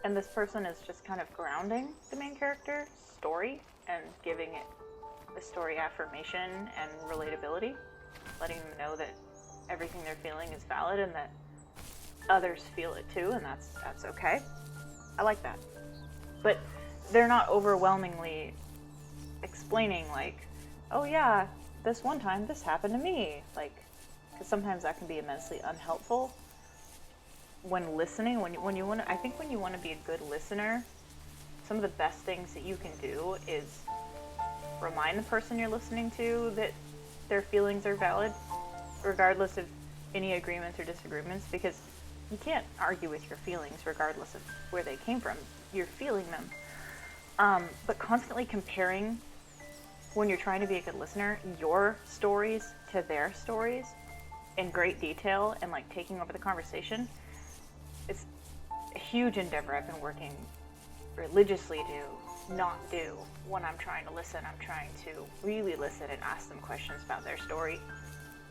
And this person is just kind of grounding the main character's story and giving it the story affirmation and relatability, letting them know that everything they're feeling is valid and that others feel it too, and that's okay. I like that. But they're not overwhelmingly explaining like, oh yeah, this one time this happened to me, like, because sometimes that can be immensely unhelpful when listening. When you want to, I think when you want to be a good listener, some of the best things that you can do is remind the person you're listening to that their feelings are valid, regardless of any agreements or disagreements, because you can't argue with your feelings regardless of where they came from. You're feeling them. But constantly comparing, when you're trying to be a good listener, your stories to their stories in great detail and like taking over the conversation, it's a huge endeavor I've been working religiously to not do when I'm trying to listen. I'm trying to really listen and ask them questions about their story,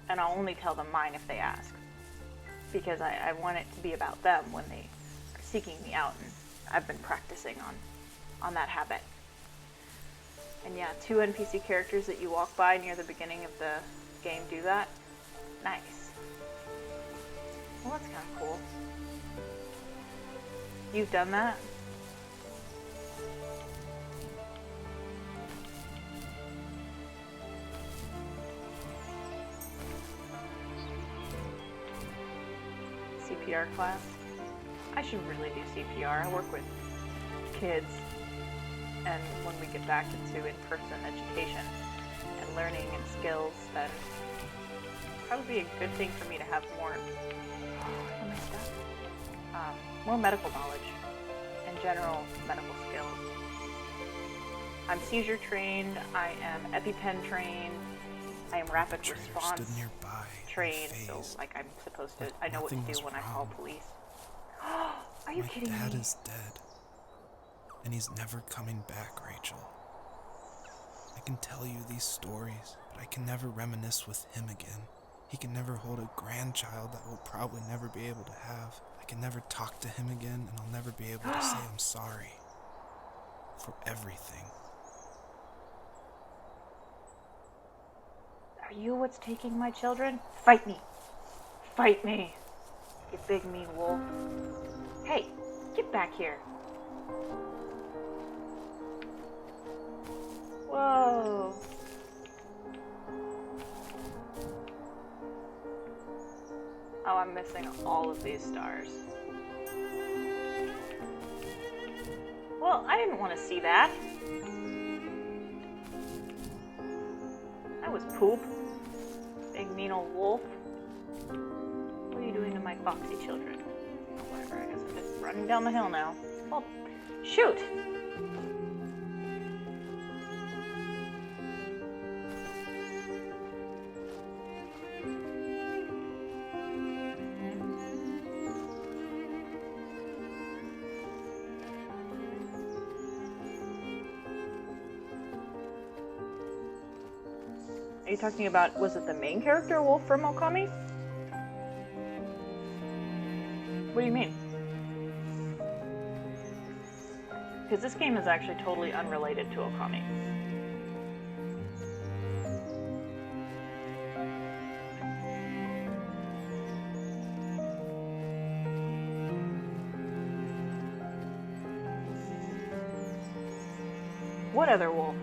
and I'll only tell them mine if they ask, because I want it to be about them when they are seeking me out, and I've been practicing on that habit. And yeah, 2 NPC characters that you walk by near the beginning of the game do that. Nice. Well, that's kind of cool. You've done that? CPR class. I should really do CPR. I work with kids, and when we get back into in-person education and learning and skills, then probably a good thing for me to have more, more medical knowledge and general medical skills. I'm seizure trained, I am EpiPen trained, I am rapid Trader response stood nearby, trained, so unfazed, like I'm supposed to, like I know what to nothing do was when I call wrong. police. Are you My kidding dad me? is dead, and he's never coming back, Rachel. I can tell you these stories, but I can never reminisce with him again. He can never hold a grandchild that we'll probably never be able to have. I can never talk to him again, and I'll never be able to say I'm sorry for everything. Are you what's taking my children? Fight me! Fight me! You big mean wolf. Hey, get back here. Whoa. Oh, I'm missing all of these stars. Well, I didn't want to see that. That was poop. Big mean old wolf. What are you doing to my foxy children? Oh, whatever, I guess I'm just running down the hill now. Well, shoot! Are you talking about, was it the main character, Wolf from Okami? What do you mean? Because this game is actually totally unrelated to Okami. What other wolf?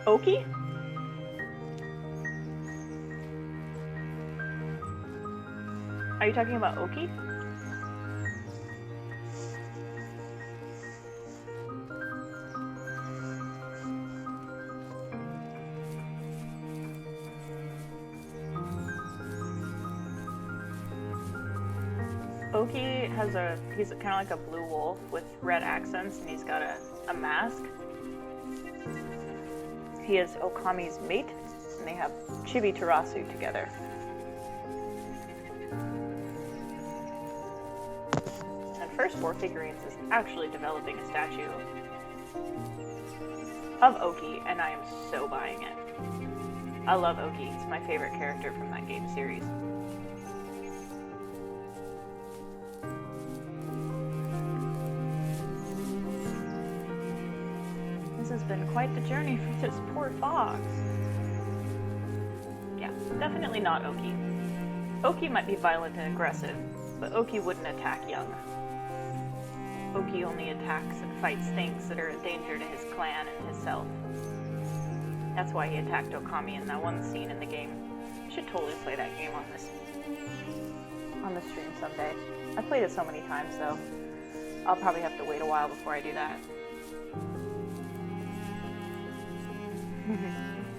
Oki? Are you talking about Oki? Oki has he's kind of like a blue wolf with red accents, and he's got a mask. He is Okami's mate, and they have Chibi Terasu together. And First 4 Figurines is actually developing a statue of Oki, and I am so buying it. I love Oki. He's my favorite character from that game series. This has been quite the journey for this poor fox. Yeah, definitely not Oki. Oki might be violent and aggressive, but Oki wouldn't attack young. Oki only attacks and fights things that are a danger to his clan and himself. That's why he attacked Okami in that one scene in the game. I should totally play that game on the stream someday. I've played it so many times though. I'll probably have to wait a while before I do that.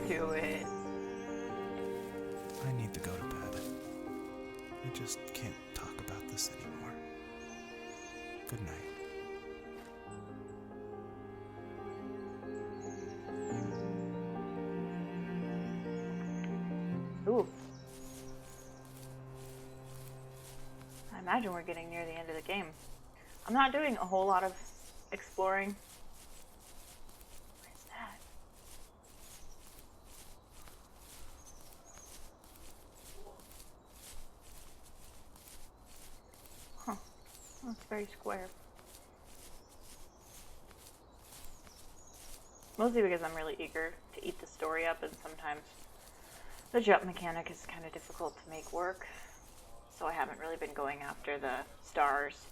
Do it. I need to go to bed. I just can't talk about this anymore. Good night. Ooh. I imagine we're getting near the end of the game. I'm not doing a whole lot of exploring. What is that? Huh. That's very square. Mostly because I'm really eager to eat the story up, and sometimes the jump mechanic is kind of difficult to make work, so I haven't really been going after the stars.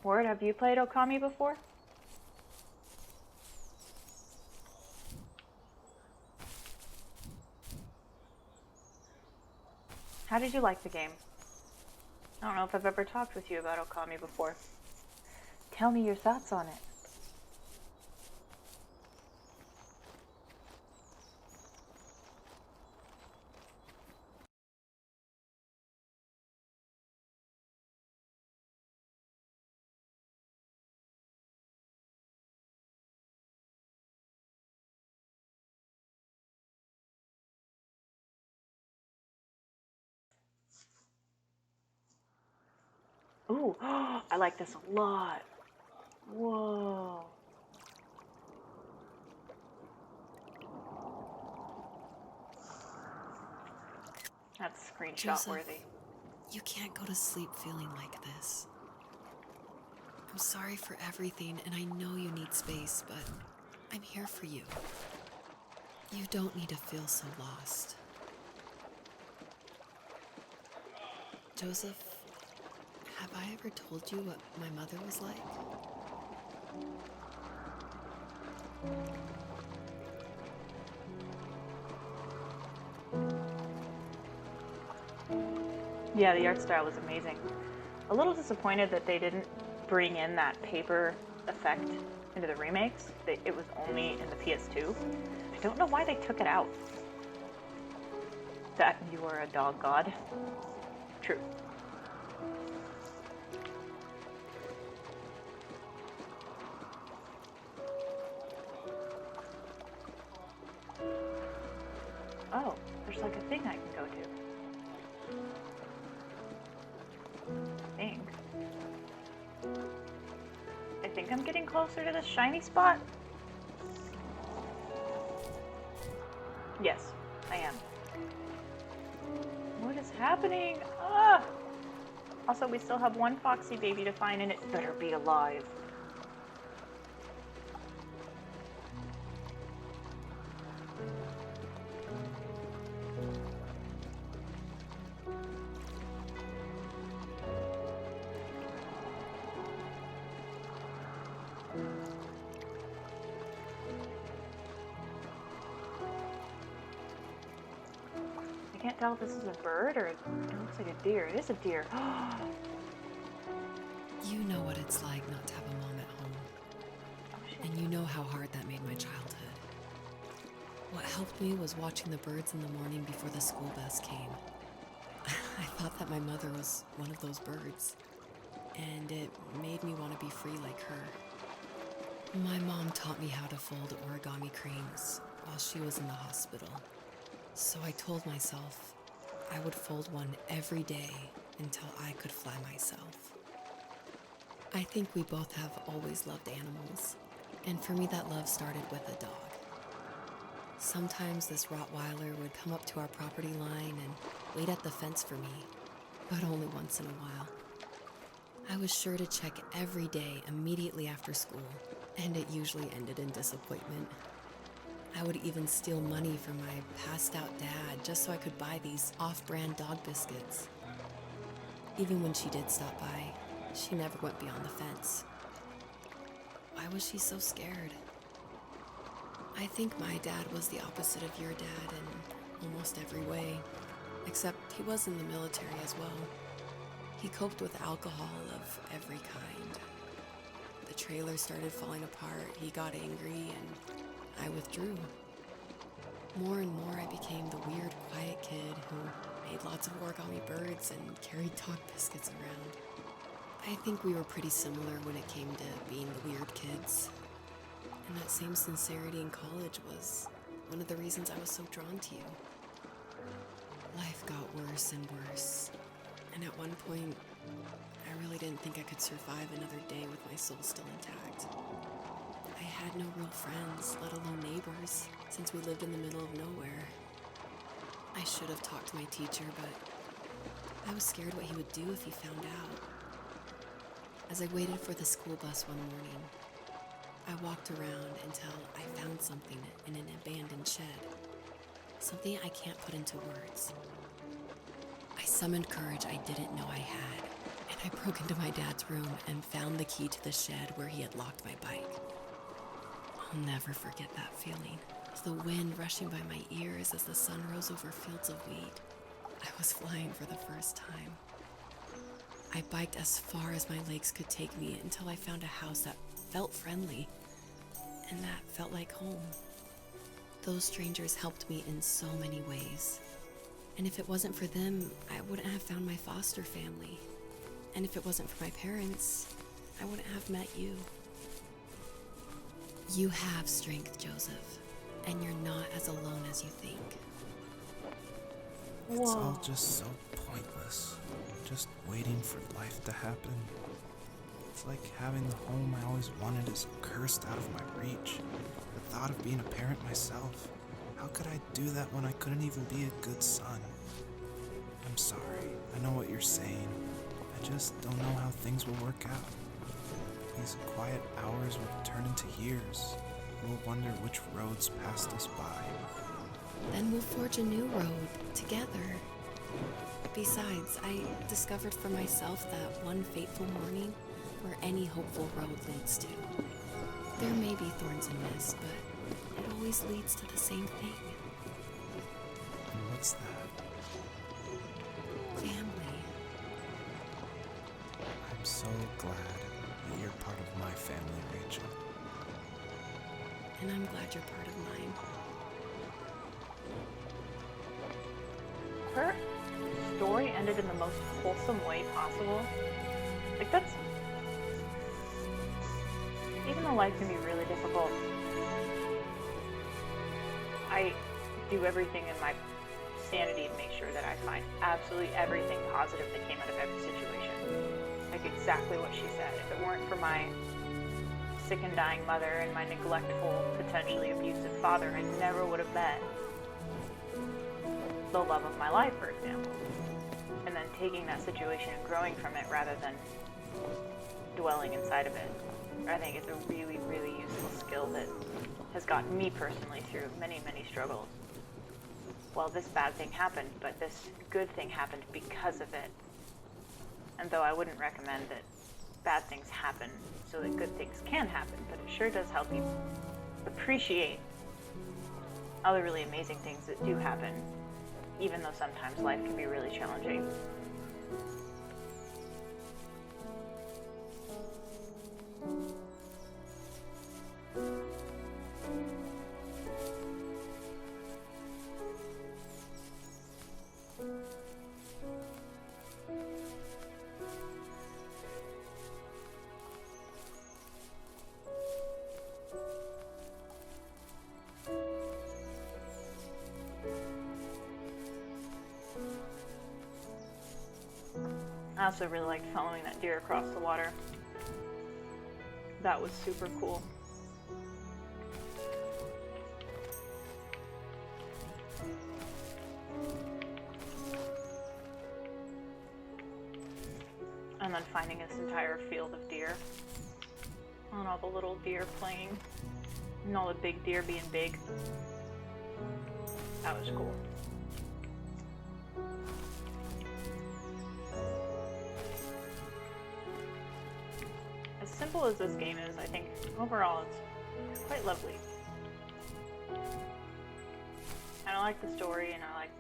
Word, have you played Okami before? How did you like the game? I don't know if I've ever talked with you about Okami before. Tell me your thoughts on it. Ooh, I like this a lot. Whoa. That's screenshot Joseph, worthy. you can't go to sleep feeling like this. I'm sorry for everything, and I know you need space, but I'm here for you. You don't need to feel so lost. Joseph, have I ever told you what my mother was like? Yeah, the art style was amazing. A little disappointed that they didn't bring in that paper effect into the remakes. It was only in the PS2. I don't know why they took it out. That you are a dog god. True. Oh, there's like a thing I can go to. I think I'm getting closer to the shiny spot. Yes, I am. What is happening? Ah! Also, we still have one Foxy baby to find, and it better be alive. I can't tell if this is a bird or it looks like a deer. It is a deer. You know what it's like not to have a mom at home. And you know how hard that made my childhood. What helped me was watching the birds in the morning before the school bus came. I thought that my mother was one of those birds, and it made me want to be free like her. My mom taught me how to fold origami cranes while she was in the hospital. So I told myself I would fold one every day until I could fly myself. I think we both have always loved animals, and for me that love started with a dog. Sometimes this Rottweiler would come up to our property line and wait at the fence for me, but only once in a while. I was sure to check every day immediately after school, and it usually ended in disappointment. I would even steal money from my passed out dad just so I could buy these off-brand dog biscuits. Even when she did stop by, she never went beyond the fence. Why was she so scared? I think my dad was the opposite of your dad in almost every way, except he was in the military as well. He coped with alcohol of every kind. The trailer started falling apart, he got angry, and I withdrew. More and more I became the weird, quiet kid who made lots of origami birds and carried dog biscuits around. I think we were pretty similar when it came to being the weird kids. And that same sincerity in college was one of the reasons I was so drawn to you. Life got worse and worse, and at one point, I really didn't think I could survive another day with my soul still intact. I had no real friends, let alone neighbors, since we lived in the middle of nowhere. I should have talked to my teacher, but I was scared what he would do if he found out. As I waited for the school bus one morning, I walked around until I found something in an abandoned shed. Something I can't put into words. I summoned courage I didn't know I had, and I broke into my dad's room and found the key to the shed where he had locked my bike. I'll never forget that feeling. The wind rushing by my ears as the sun rose over fields of wheat. I was flying for the first time. I biked as far as my legs could take me until I found a house that felt friendly and that felt like home. Those strangers helped me in so many ways. And if it wasn't for them, I wouldn't have found my foster family. And if it wasn't for my parents, I wouldn't have met you. You have strength, Joseph, and you're not as alone as you think. It's all just so pointless. Just waiting for life to happen. It's like having the home I always wanted is cursed out of my reach. The thought of being a parent myself. How could I do that when I couldn't even be a good son? I'm sorry. I know what you're saying. I just don't know how things will work out. These quiet hours will turn into years. We'll wonder which roads passed us by. Then we'll forge a new road together. Besides, I discovered for myself that one fateful morning where any hopeful road leads to. There may be thorns and mist, but it always leads to the same thing. And what's that? Family. I'm so glad that you're part of my family, Rachel. And I'm glad you're part of mine. Her story ended in the most wholesome way possible. Like, that's... Even though life can be really difficult, I do everything in my sanity to make sure that I find absolutely everything positive that came out of every situation. Like exactly what she said. If it weren't for my sick and dying mother and my neglectful, potentially abusive father, I never would have met the love of my life, for example. And then taking that situation and growing from it rather than dwelling inside of it. I think it's a really, really useful skill that has gotten me personally through many, many struggles. Well, this bad thing happened, but this good thing happened because of it. And though I wouldn't recommend that bad things happen so that good things can happen, but it sure does help you appreciate other really amazing things that do happen, even though sometimes life can be really challenging. I also really liked following that deer across the water. That was super cool. And then finding this entire field of deer. And all the little deer playing. And all the big deer being big. That was cool. As simple as this game is, I think overall it's quite lovely. And I like the story, and I like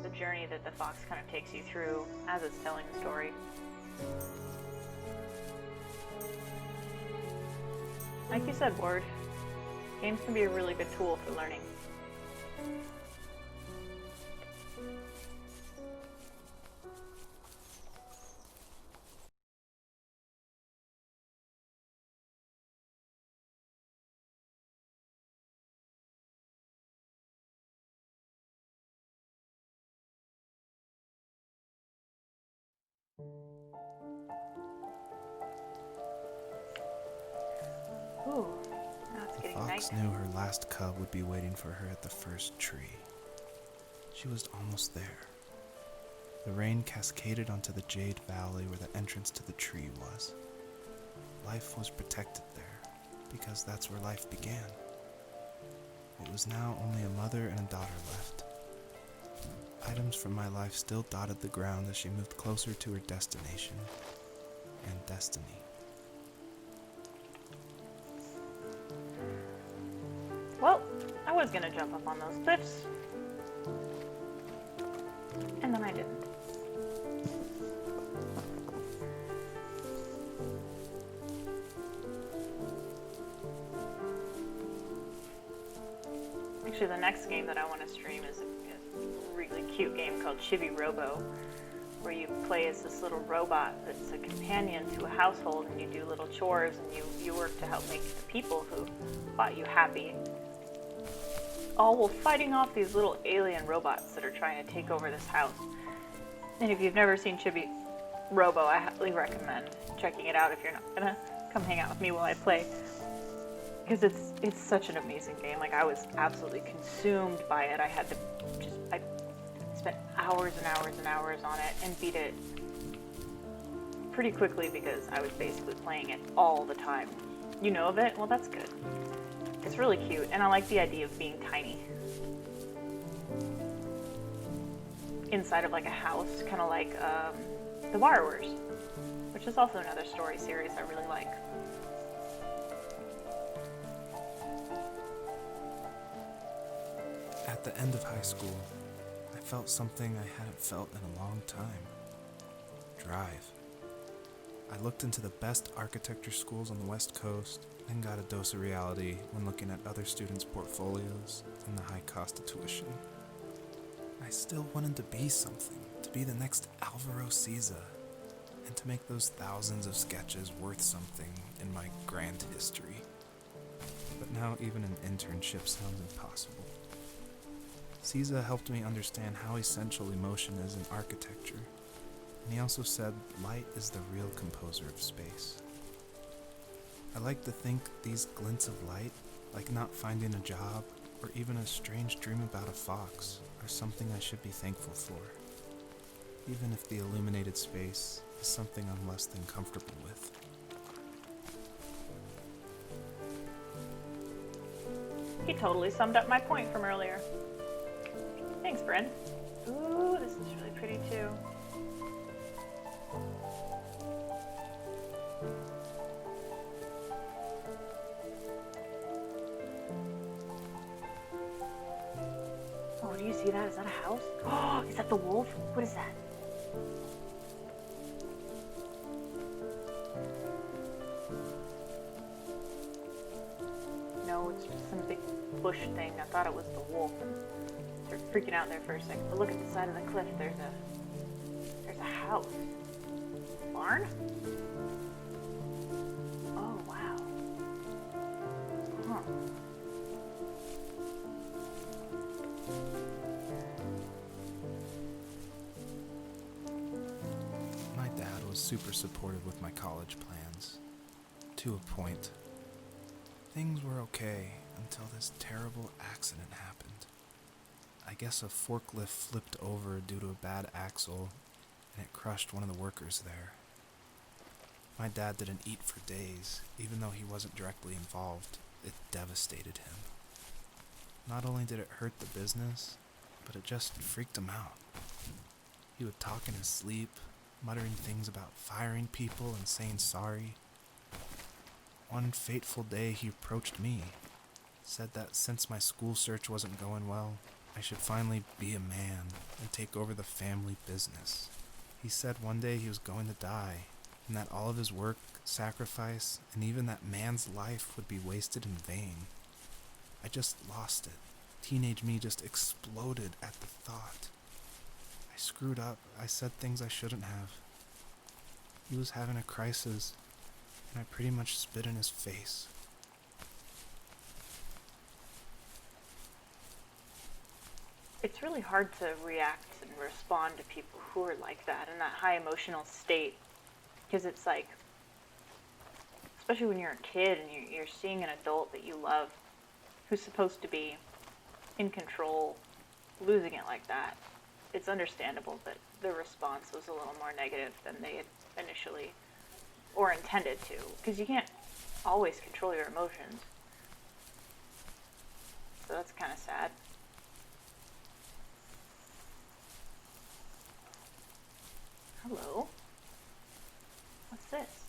the journey that the fox kind of takes you through as it's telling the story. Like you said, Ward, games can be a really good tool for learning. Ooh, now it's getting night. The fox knew her last cub would be waiting for her at the first tree. She was almost there. The rain cascaded onto the jade valley where the entrance to the tree was. Life was protected there, because that's where life began. It was now only a mother and a daughter left. Items from my life still dotted the ground as she moved closer to her destination and destiny. Well, I was gonna jump up on those cliffs, and then I didn't. Actually, the next game that I want to stream is a really cute game called Chibi Robo, where you play as this little robot that's a companion to a household, and you do little chores, and you work to help make the people who bought you happy. All while fighting off these little alien robots that are trying to take over this house. And if you've never seen Chibi Robo, I highly recommend checking it out if you're not gonna come hang out with me while I play. Because it's such an amazing game. Like, I was absolutely consumed by it. I spent hours and hours and hours on it and beat it pretty quickly because I was basically playing it all the time. You know of it? Well, that's good. It's really cute, and I like the idea of being tiny. Inside of like a house, kind of like The Borrowers, which is also another story series I really like. At the end of high school, I felt something I hadn't felt in a long time. Drive. I looked into the best architecture schools on the West Coast and got a dose of reality when looking at other students' portfolios and the high cost of tuition. I still wanted to be something, to be the next Alvaro Siza, and to make those thousands of sketches worth something in my grand history. But now even an internship sounds impossible. Siza helped me understand how essential emotion is in architecture, and he also said light is the real composer of space. I like to think these glints of light, like not finding a job or even a strange dream about a fox, are something I should be thankful for, even if the illuminated space is something I'm less than comfortable with. He totally summed up my point from earlier. Thanks, Bryn. Ooh, this is really pretty too. Oh, do you see that? Is that a house? Oh, is that the wolf? What is that? No, it's just some big bush thing. I thought it was the wolf. Started freaking out there for a second. But look at the side of the cliff. There's a house. Barn? Oh, wow. Huh. My dad was super supportive with my college plans, to a point. Things were okay until this terrible accident happened. I guess a forklift flipped over due to a bad axle, and it crushed one of the workers there. My dad didn't eat for days, even though he wasn't directly involved. It devastated him. Not only did it hurt the business, but it just freaked him out. He would talk in his sleep, muttering things about firing people and saying sorry. One fateful day he approached me, said that since my school search wasn't going well, I should finally be a man and take over the family business. He said one day he was going to die, and that all of his work, sacrifice, and even that man's life would be wasted in vain. I just lost it. Teenage me just exploded at the thought. I screwed up. I said things I shouldn't have. He was having a crisis, and I pretty much spit in his face. It's really hard to react and respond to people who are like that in that high emotional state, because it's like, especially when you're a kid and you're seeing an adult that you love who's supposed to be in control, losing it like that. It's understandable that the response was a little more negative than they had initially or intended to, because you can't always control your emotions. So that's kind of sad. Hello? What's this?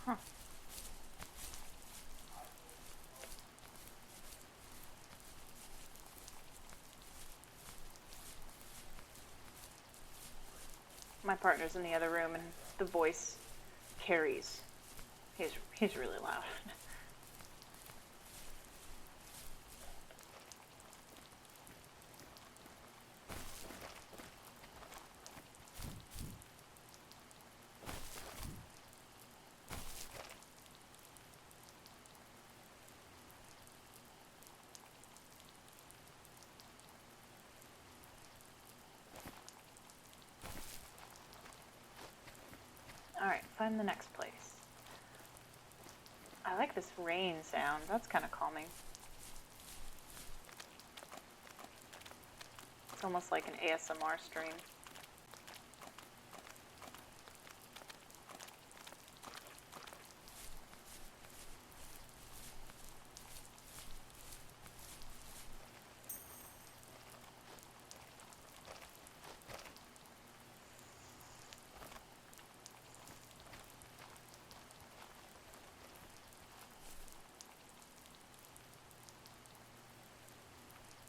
Huh. My partner's in the other room, and the voice carries. He's really loud. Alright, find the next place. I like this rain sound. That's kind of calming. It's almost like an ASMR stream.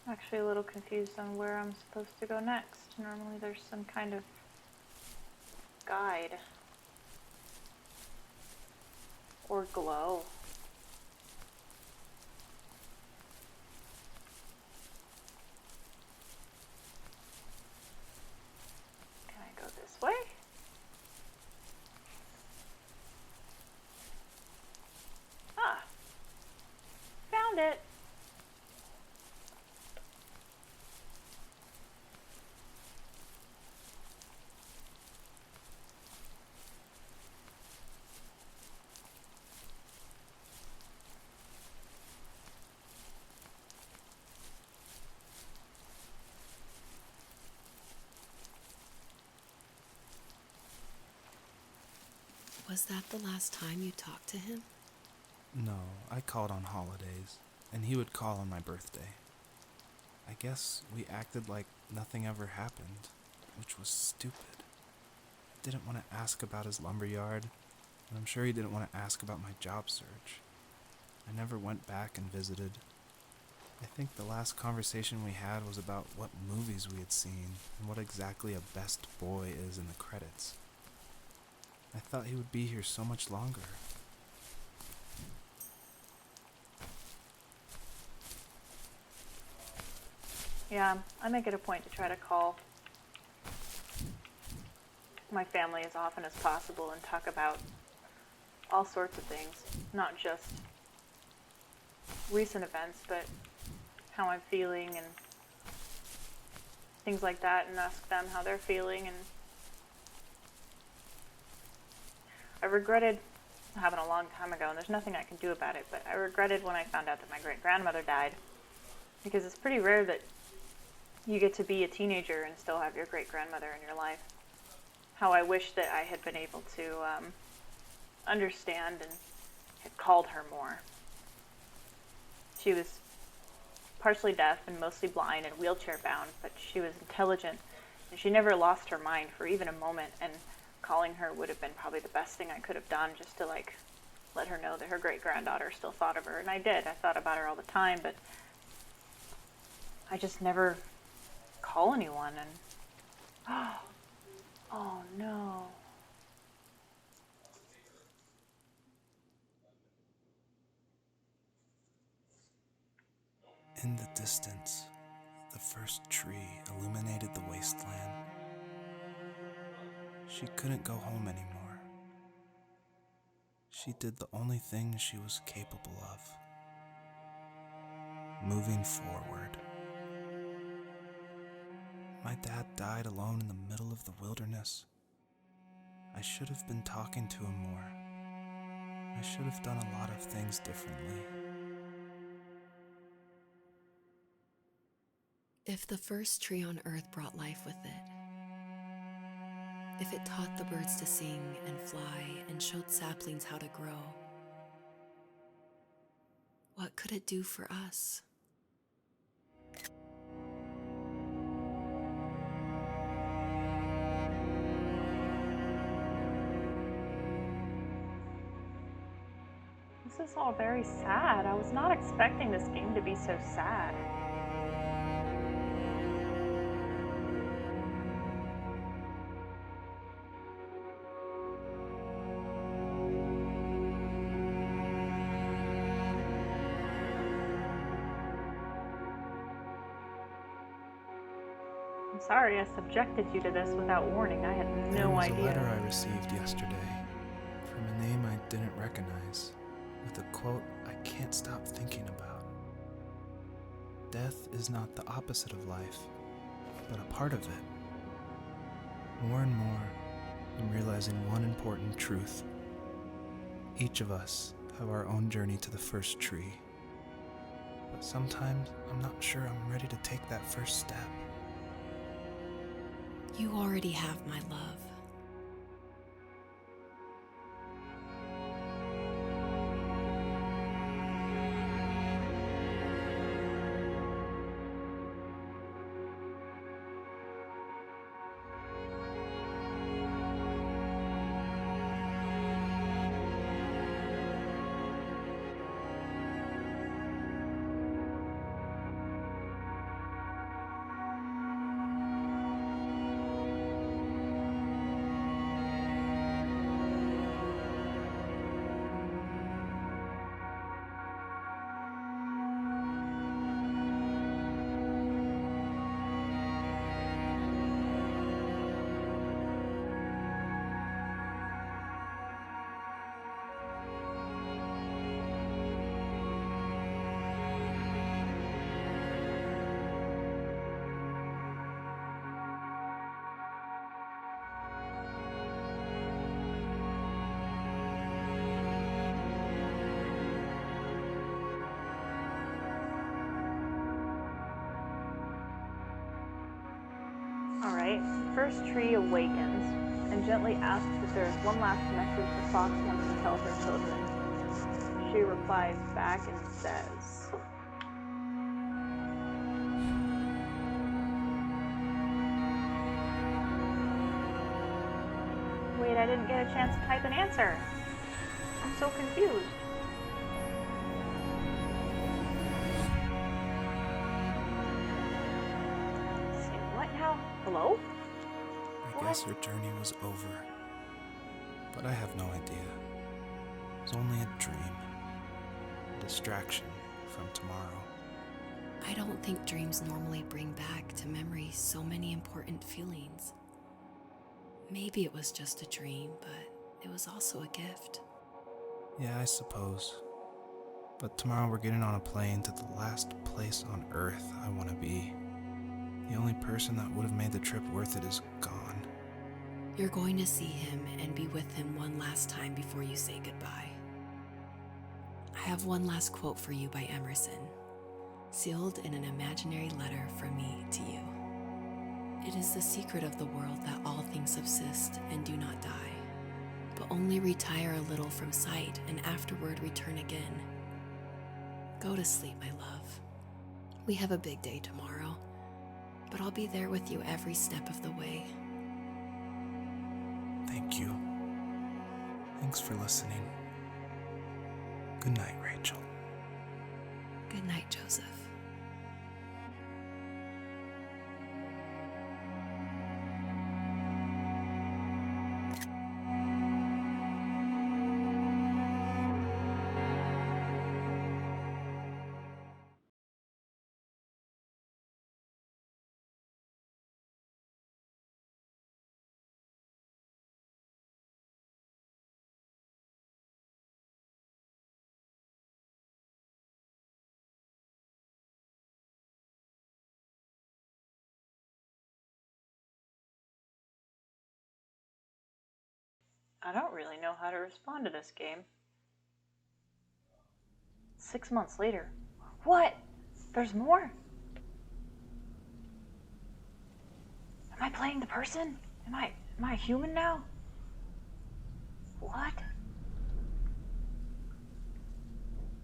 Actually a little confused on where I'm supposed to go next. Normally there's some kind of guide or glow. Can I go this way? Ah, found it. Was that the last time you talked to him? No, I called on holidays, and he would call on my birthday. I guess we acted like nothing ever happened, which was stupid. I didn't want to ask about his lumberyard, and I'm sure he didn't want to ask about my job search. I never went back and visited. I think the last conversation we had was about what movies we had seen and what exactly a best boy is in the credits. I thought he would be here so much longer. Yeah, I make it a point to try to call my family as often as possible and talk about all sorts of things, not just recent events, but how I'm feeling and things like that, and ask them how they're feeling. And I regretted, it happened a long time ago, and there's nothing I can do about it, but I regretted when I found out that my great-grandmother died, because it's pretty rare that you get to be a teenager and still have your great-grandmother in your life. How I wish that I had been able to understand and had called her more. She was partially deaf and mostly blind and wheelchair-bound, but she was intelligent, and she never lost her mind for even a moment, and calling her would have been probably the best thing I could have done, just to like let her know that her great-granddaughter still thought of her. And I did. I thought about her all the time, but I just never call anyone. And oh no. In the distance, the first tree illuminated the wasteland. She couldn't go home anymore. She did the only thing she was capable of. Moving forward. My dad died alone in the middle of the wilderness. I should have been talking to him more. I should have done a lot of things differently. If the first tree on Earth brought life with it, if it taught the birds to sing and fly and showed saplings how to grow, what could it do for us? This is all very sad. I was not expecting this game to be so sad. I'm sorry I subjected you to this without warning. I had There no was idea. a letter I received yesterday from a name I didn't recognize, with a quote I can't stop thinking about. Death is not the opposite of life, but a part of it. More and more, I'm realizing one important truth. Each of us have our own journey to the first tree. But sometimes I'm not sure I'm ready to take that first step. You already have my love. Alright, first tree awakens and gently asks if there is one last message the fox wants to tell her children. She replies back and says, wait, I didn't get a chance to type an answer. I'm so confused. Say what now? Hello? I guess her journey was over. But I have no idea. It was only a dream. A distraction from tomorrow. I don't think dreams normally bring back to memory so many important feelings. Maybe it was just a dream, but it was also a gift. Yeah, I suppose. But tomorrow we're getting on a plane to the last place on Earth I want to be. The only person that would have made the trip worth it is gone. You're going to see him and be with him one last time before you say goodbye. I have one last quote for you by Emerson, sealed in an imaginary letter from me to you. It is the secret of the world that all things subsist and do not die, but only retire a little from sight and afterward return again. Go to sleep, my love. We have a big day tomorrow, but I'll be there with you every step of the way. Thank you. Thanks for listening. Good night, Rachel. Good night, Joseph. I don't really know how to respond to this game. 6 months later. What? There's more? Am I playing the person? Am I a human now? What?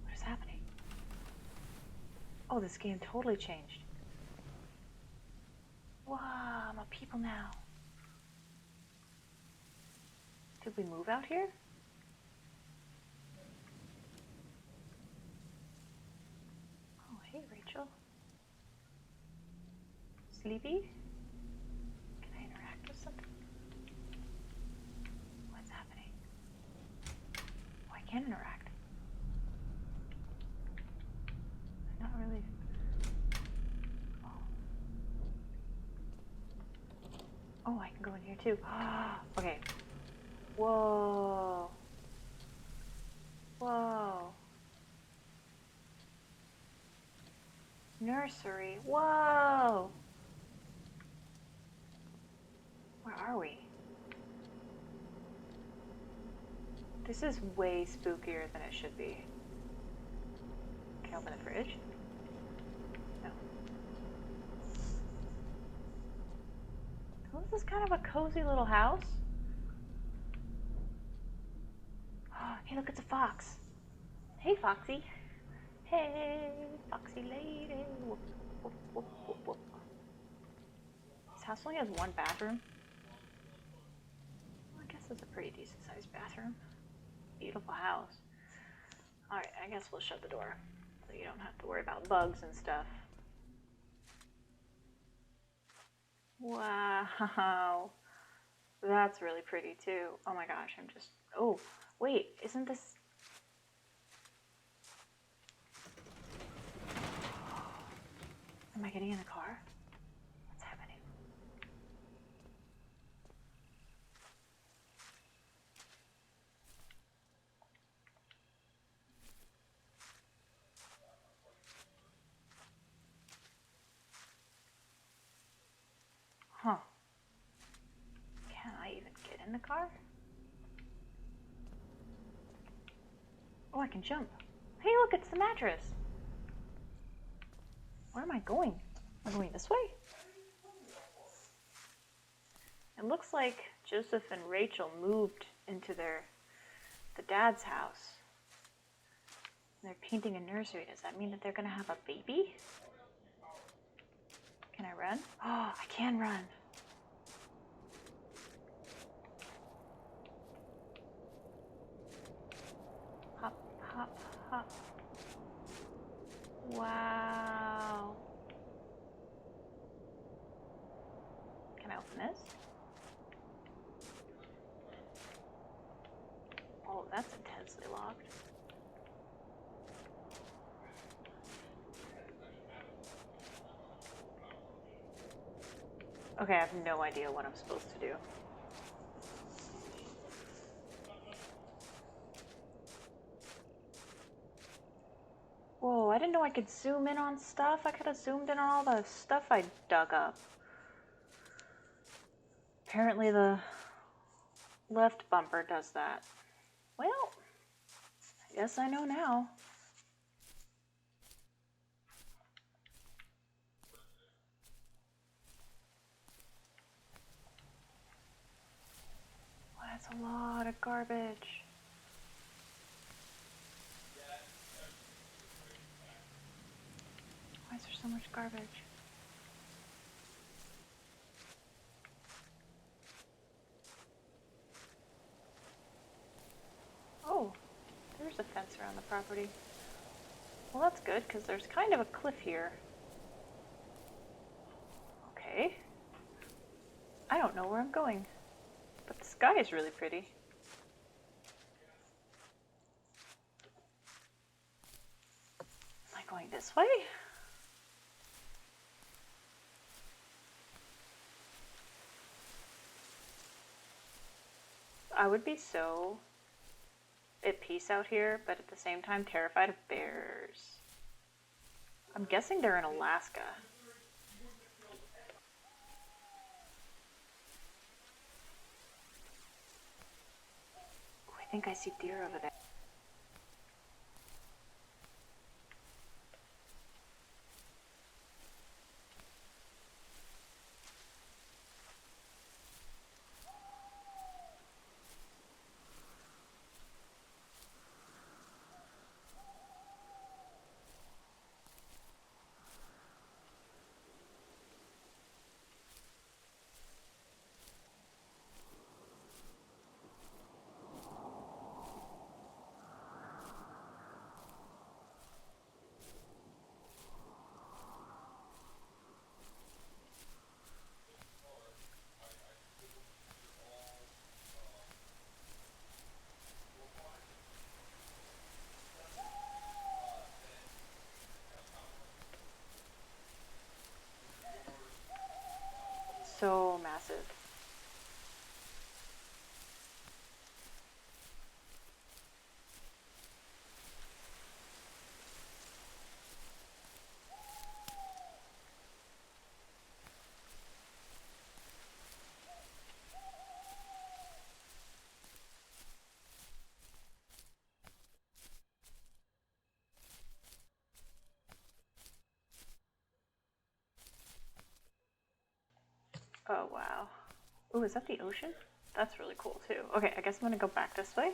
What is happening? Oh, this game totally changed. Wow, I'm a people now. Did we move out here? Oh, hey, Rachel. Sleepy? Can I interact with something? What's happening? Oh, I can interact. I'm not really... Oh. here too. Okay. Whoa. Whoa. Nursery. Whoa. Where are we? This is way spookier than it should be. Can I open the fridge? No. Oh, this is kind of a cozy little house. Hey, look, it's a fox. Hey, Foxy. Hey, Foxy lady. Whoop, whoop, whoop, whoop, whoop. This house only has one bathroom. Well, I guess it's a pretty decent sized bathroom. Beautiful house. Alright, I guess we'll shut the door so you don't have to worry about bugs and stuff. Wow. That's really pretty too. Oh my gosh, I'm just... Oh, wait, isn't this... Am I getting in the car? What's happening? Huh. Can I even get in the car? Oh, I can jump. Hey, look, it's the mattress. Where am I going? Am I going this way? It looks like Joseph and Rachel moved into the dad's house. They're painting a nursery. Does that mean that they're gonna have a baby? Can I run? Oh, I can run. Hop, hop, hop. Wow. Can I open this? Oh, that's intensely locked. Okay, I have no idea what I'm supposed to do. Whoa, I didn't know I could zoom in on stuff. I could have zoomed in on all the stuff I dug up. Apparently the left bumper does that. Well, I guess I know now. Well, that's a lot of garbage. Why is there so much garbage? Oh, there's a fence around the property. Well, that's good, because there's kind of a cliff here. Okay. I don't know where I'm going, but the sky is really pretty. Am I going this way? I would be so at peace out here, but at the same time terrified of bears. I'm guessing they're in Alaska. Ooh, I think I see deer over there. Oh, wow. Ooh, is that the ocean? That's really cool, too. Okay, I guess I'm gonna go back this way,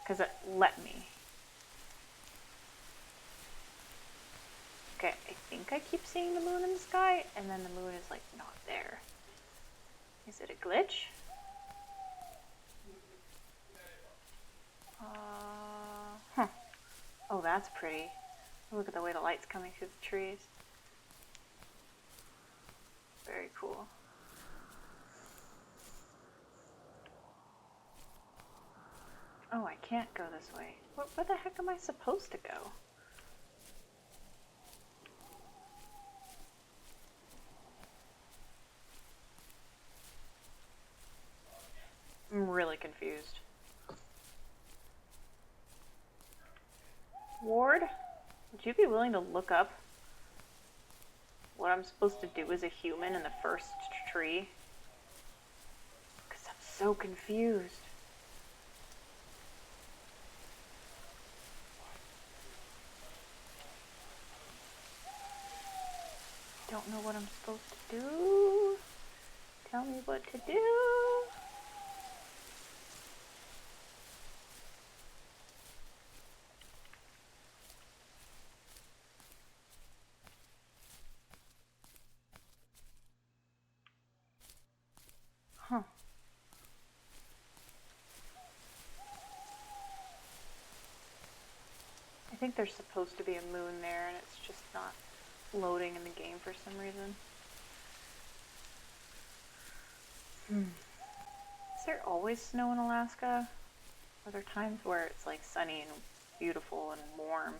because it let me. Okay, I think I keep seeing the moon in the sky, and then the moon is, like, not there. Is it a glitch? Huh. Oh, that's pretty. Look at the way the light's coming through the trees. Very cool. Oh, I can't go this way. Where the heck am I supposed to go? I'm really confused. Ward, would you be willing to look up what I'm supposed to do as a human in the first tree? Because I'm so confused. Don't know what I'm supposed to do. Tell me what to do. Huh. I think there's supposed to be a moon there, and it's just not loading in the game for some reason. Is there always snow in Alaska? Are there times where it's like sunny and beautiful and warm?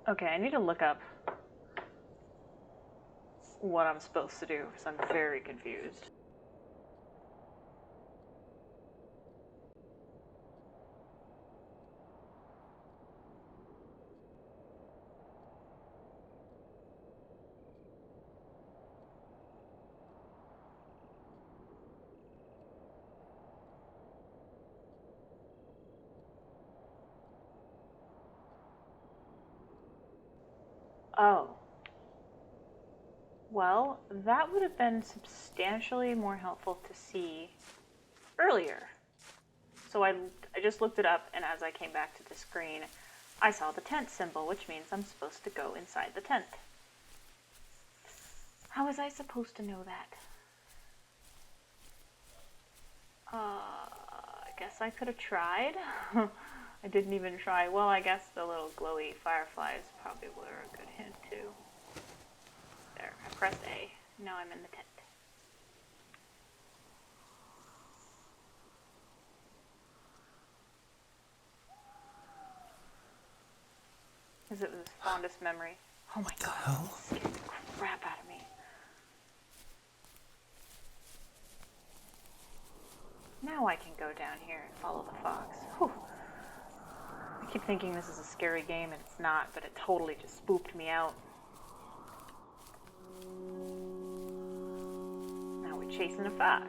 Okay, I need to look up what I'm supposed to do because I'm very confused. Oh. Well, that would have been substantially more helpful to see earlier. So I just looked it up, and as I came back to the screen, I saw the tent symbol, which means I'm supposed to go inside the tent. How was I supposed to know that? I guess I could have tried. I didn't even try. Well, I guess the little glowy fireflies probably were a good hint, too. There, I pressed A. Now I'm in the tent. Is it his fondest memory? Oh my god, hell? it scared the crap out of me. Now I can go down here and follow the fox. Whew. I keep thinking this is a scary game, and it's not, but it totally just spooked me out. Now we're chasing a fox.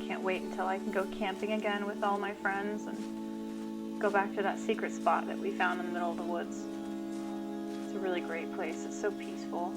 can't wait until I can go camping again with all my friends and go back to that secret spot that we found in the middle of the woods. It's a really great place. It's so peaceful.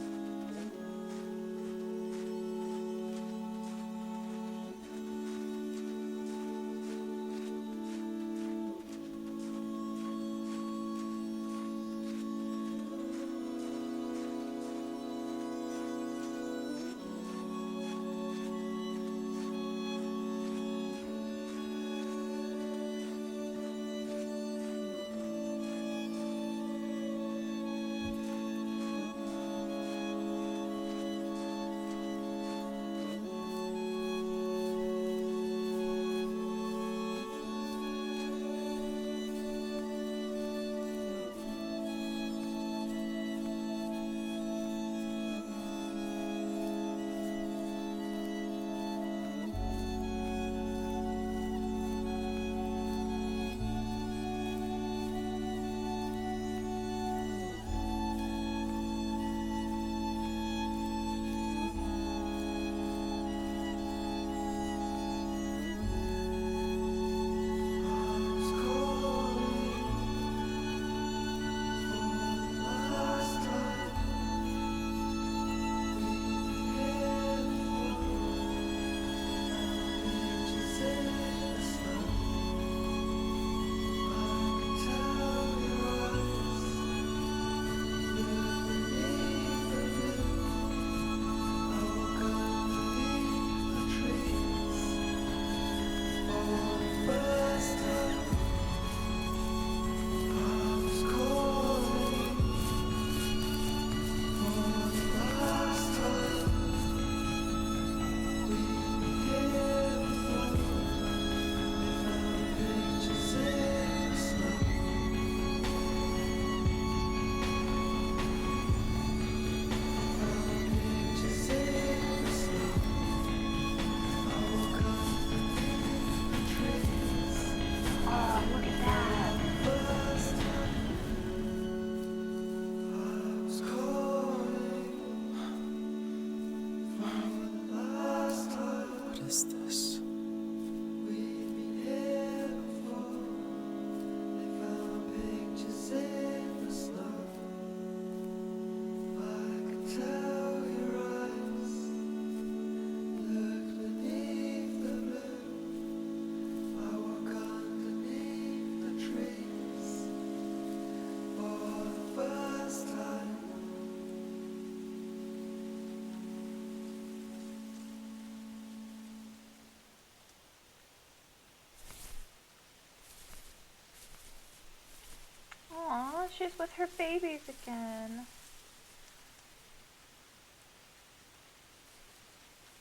She's with her babies again.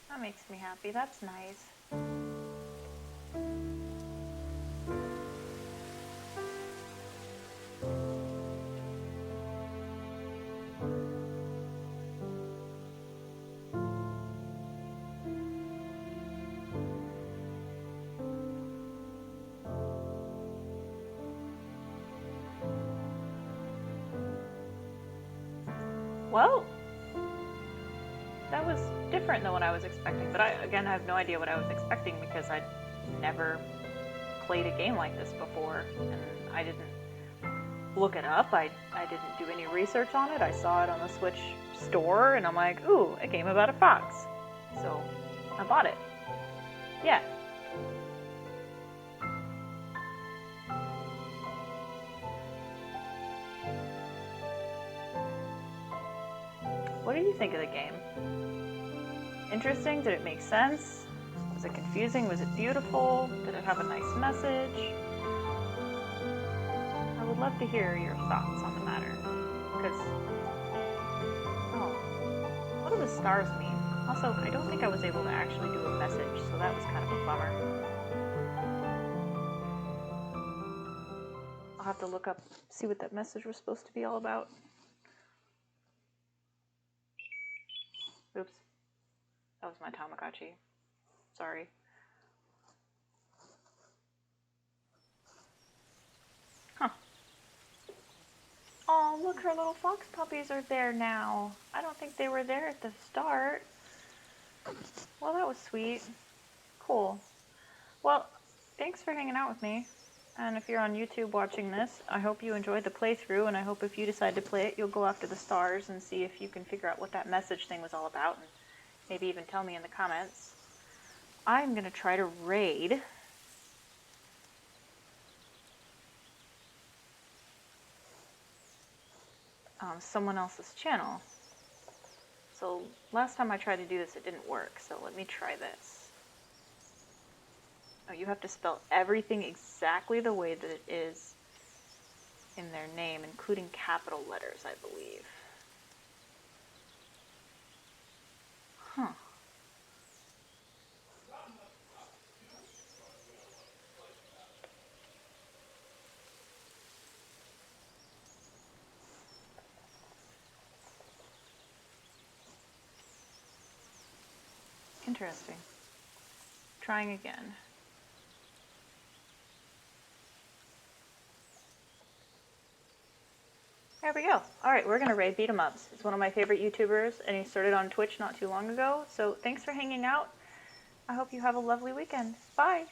That makes me happy. That's nice. Well, that was different than what I was expecting, but I have no idea what I was expecting because I'd never played a game like this before, and I didn't look it up. I didn't do any research on it. I saw it on the Switch store, and I'm like, ooh, a game about a fox. So I bought it. Yeah. What do you think of the game? Interesting? Did it make sense? Was it confusing? Was it beautiful? Did it have a nice message? I would love to hear your thoughts on the matter. Because, what do the stars mean? Also, I don't think I was able to actually do a message, so that was kind of a bummer. I'll have to look up, see what that message was supposed to be all about. Oops. That was my Tamagotchi. Sorry. Huh. Oh, look, her little fox puppies are there now. I don't think they were there at the start. Well, that was sweet. Cool. Well, thanks for hanging out with me. And if you're on YouTube watching this, I hope you enjoyed the playthrough, and I hope if you decide to play it, you'll go after the stars and see if you can figure out what that message thing was all about, and maybe even tell me in the comments. I'm gonna try to raid someone else's channel. So last time I tried to do this, it didn't work, so let me try this. Oh, you have to spell everything exactly the way that it is in their name, including capital letters, I believe. Huh. Interesting. Trying again. There we go. Alright, we're gonna raid Beat 'em Ups. He's one of my favorite YouTubers, and he started on Twitch not too long ago, so thanks for hanging out. I hope you have a lovely weekend. Bye!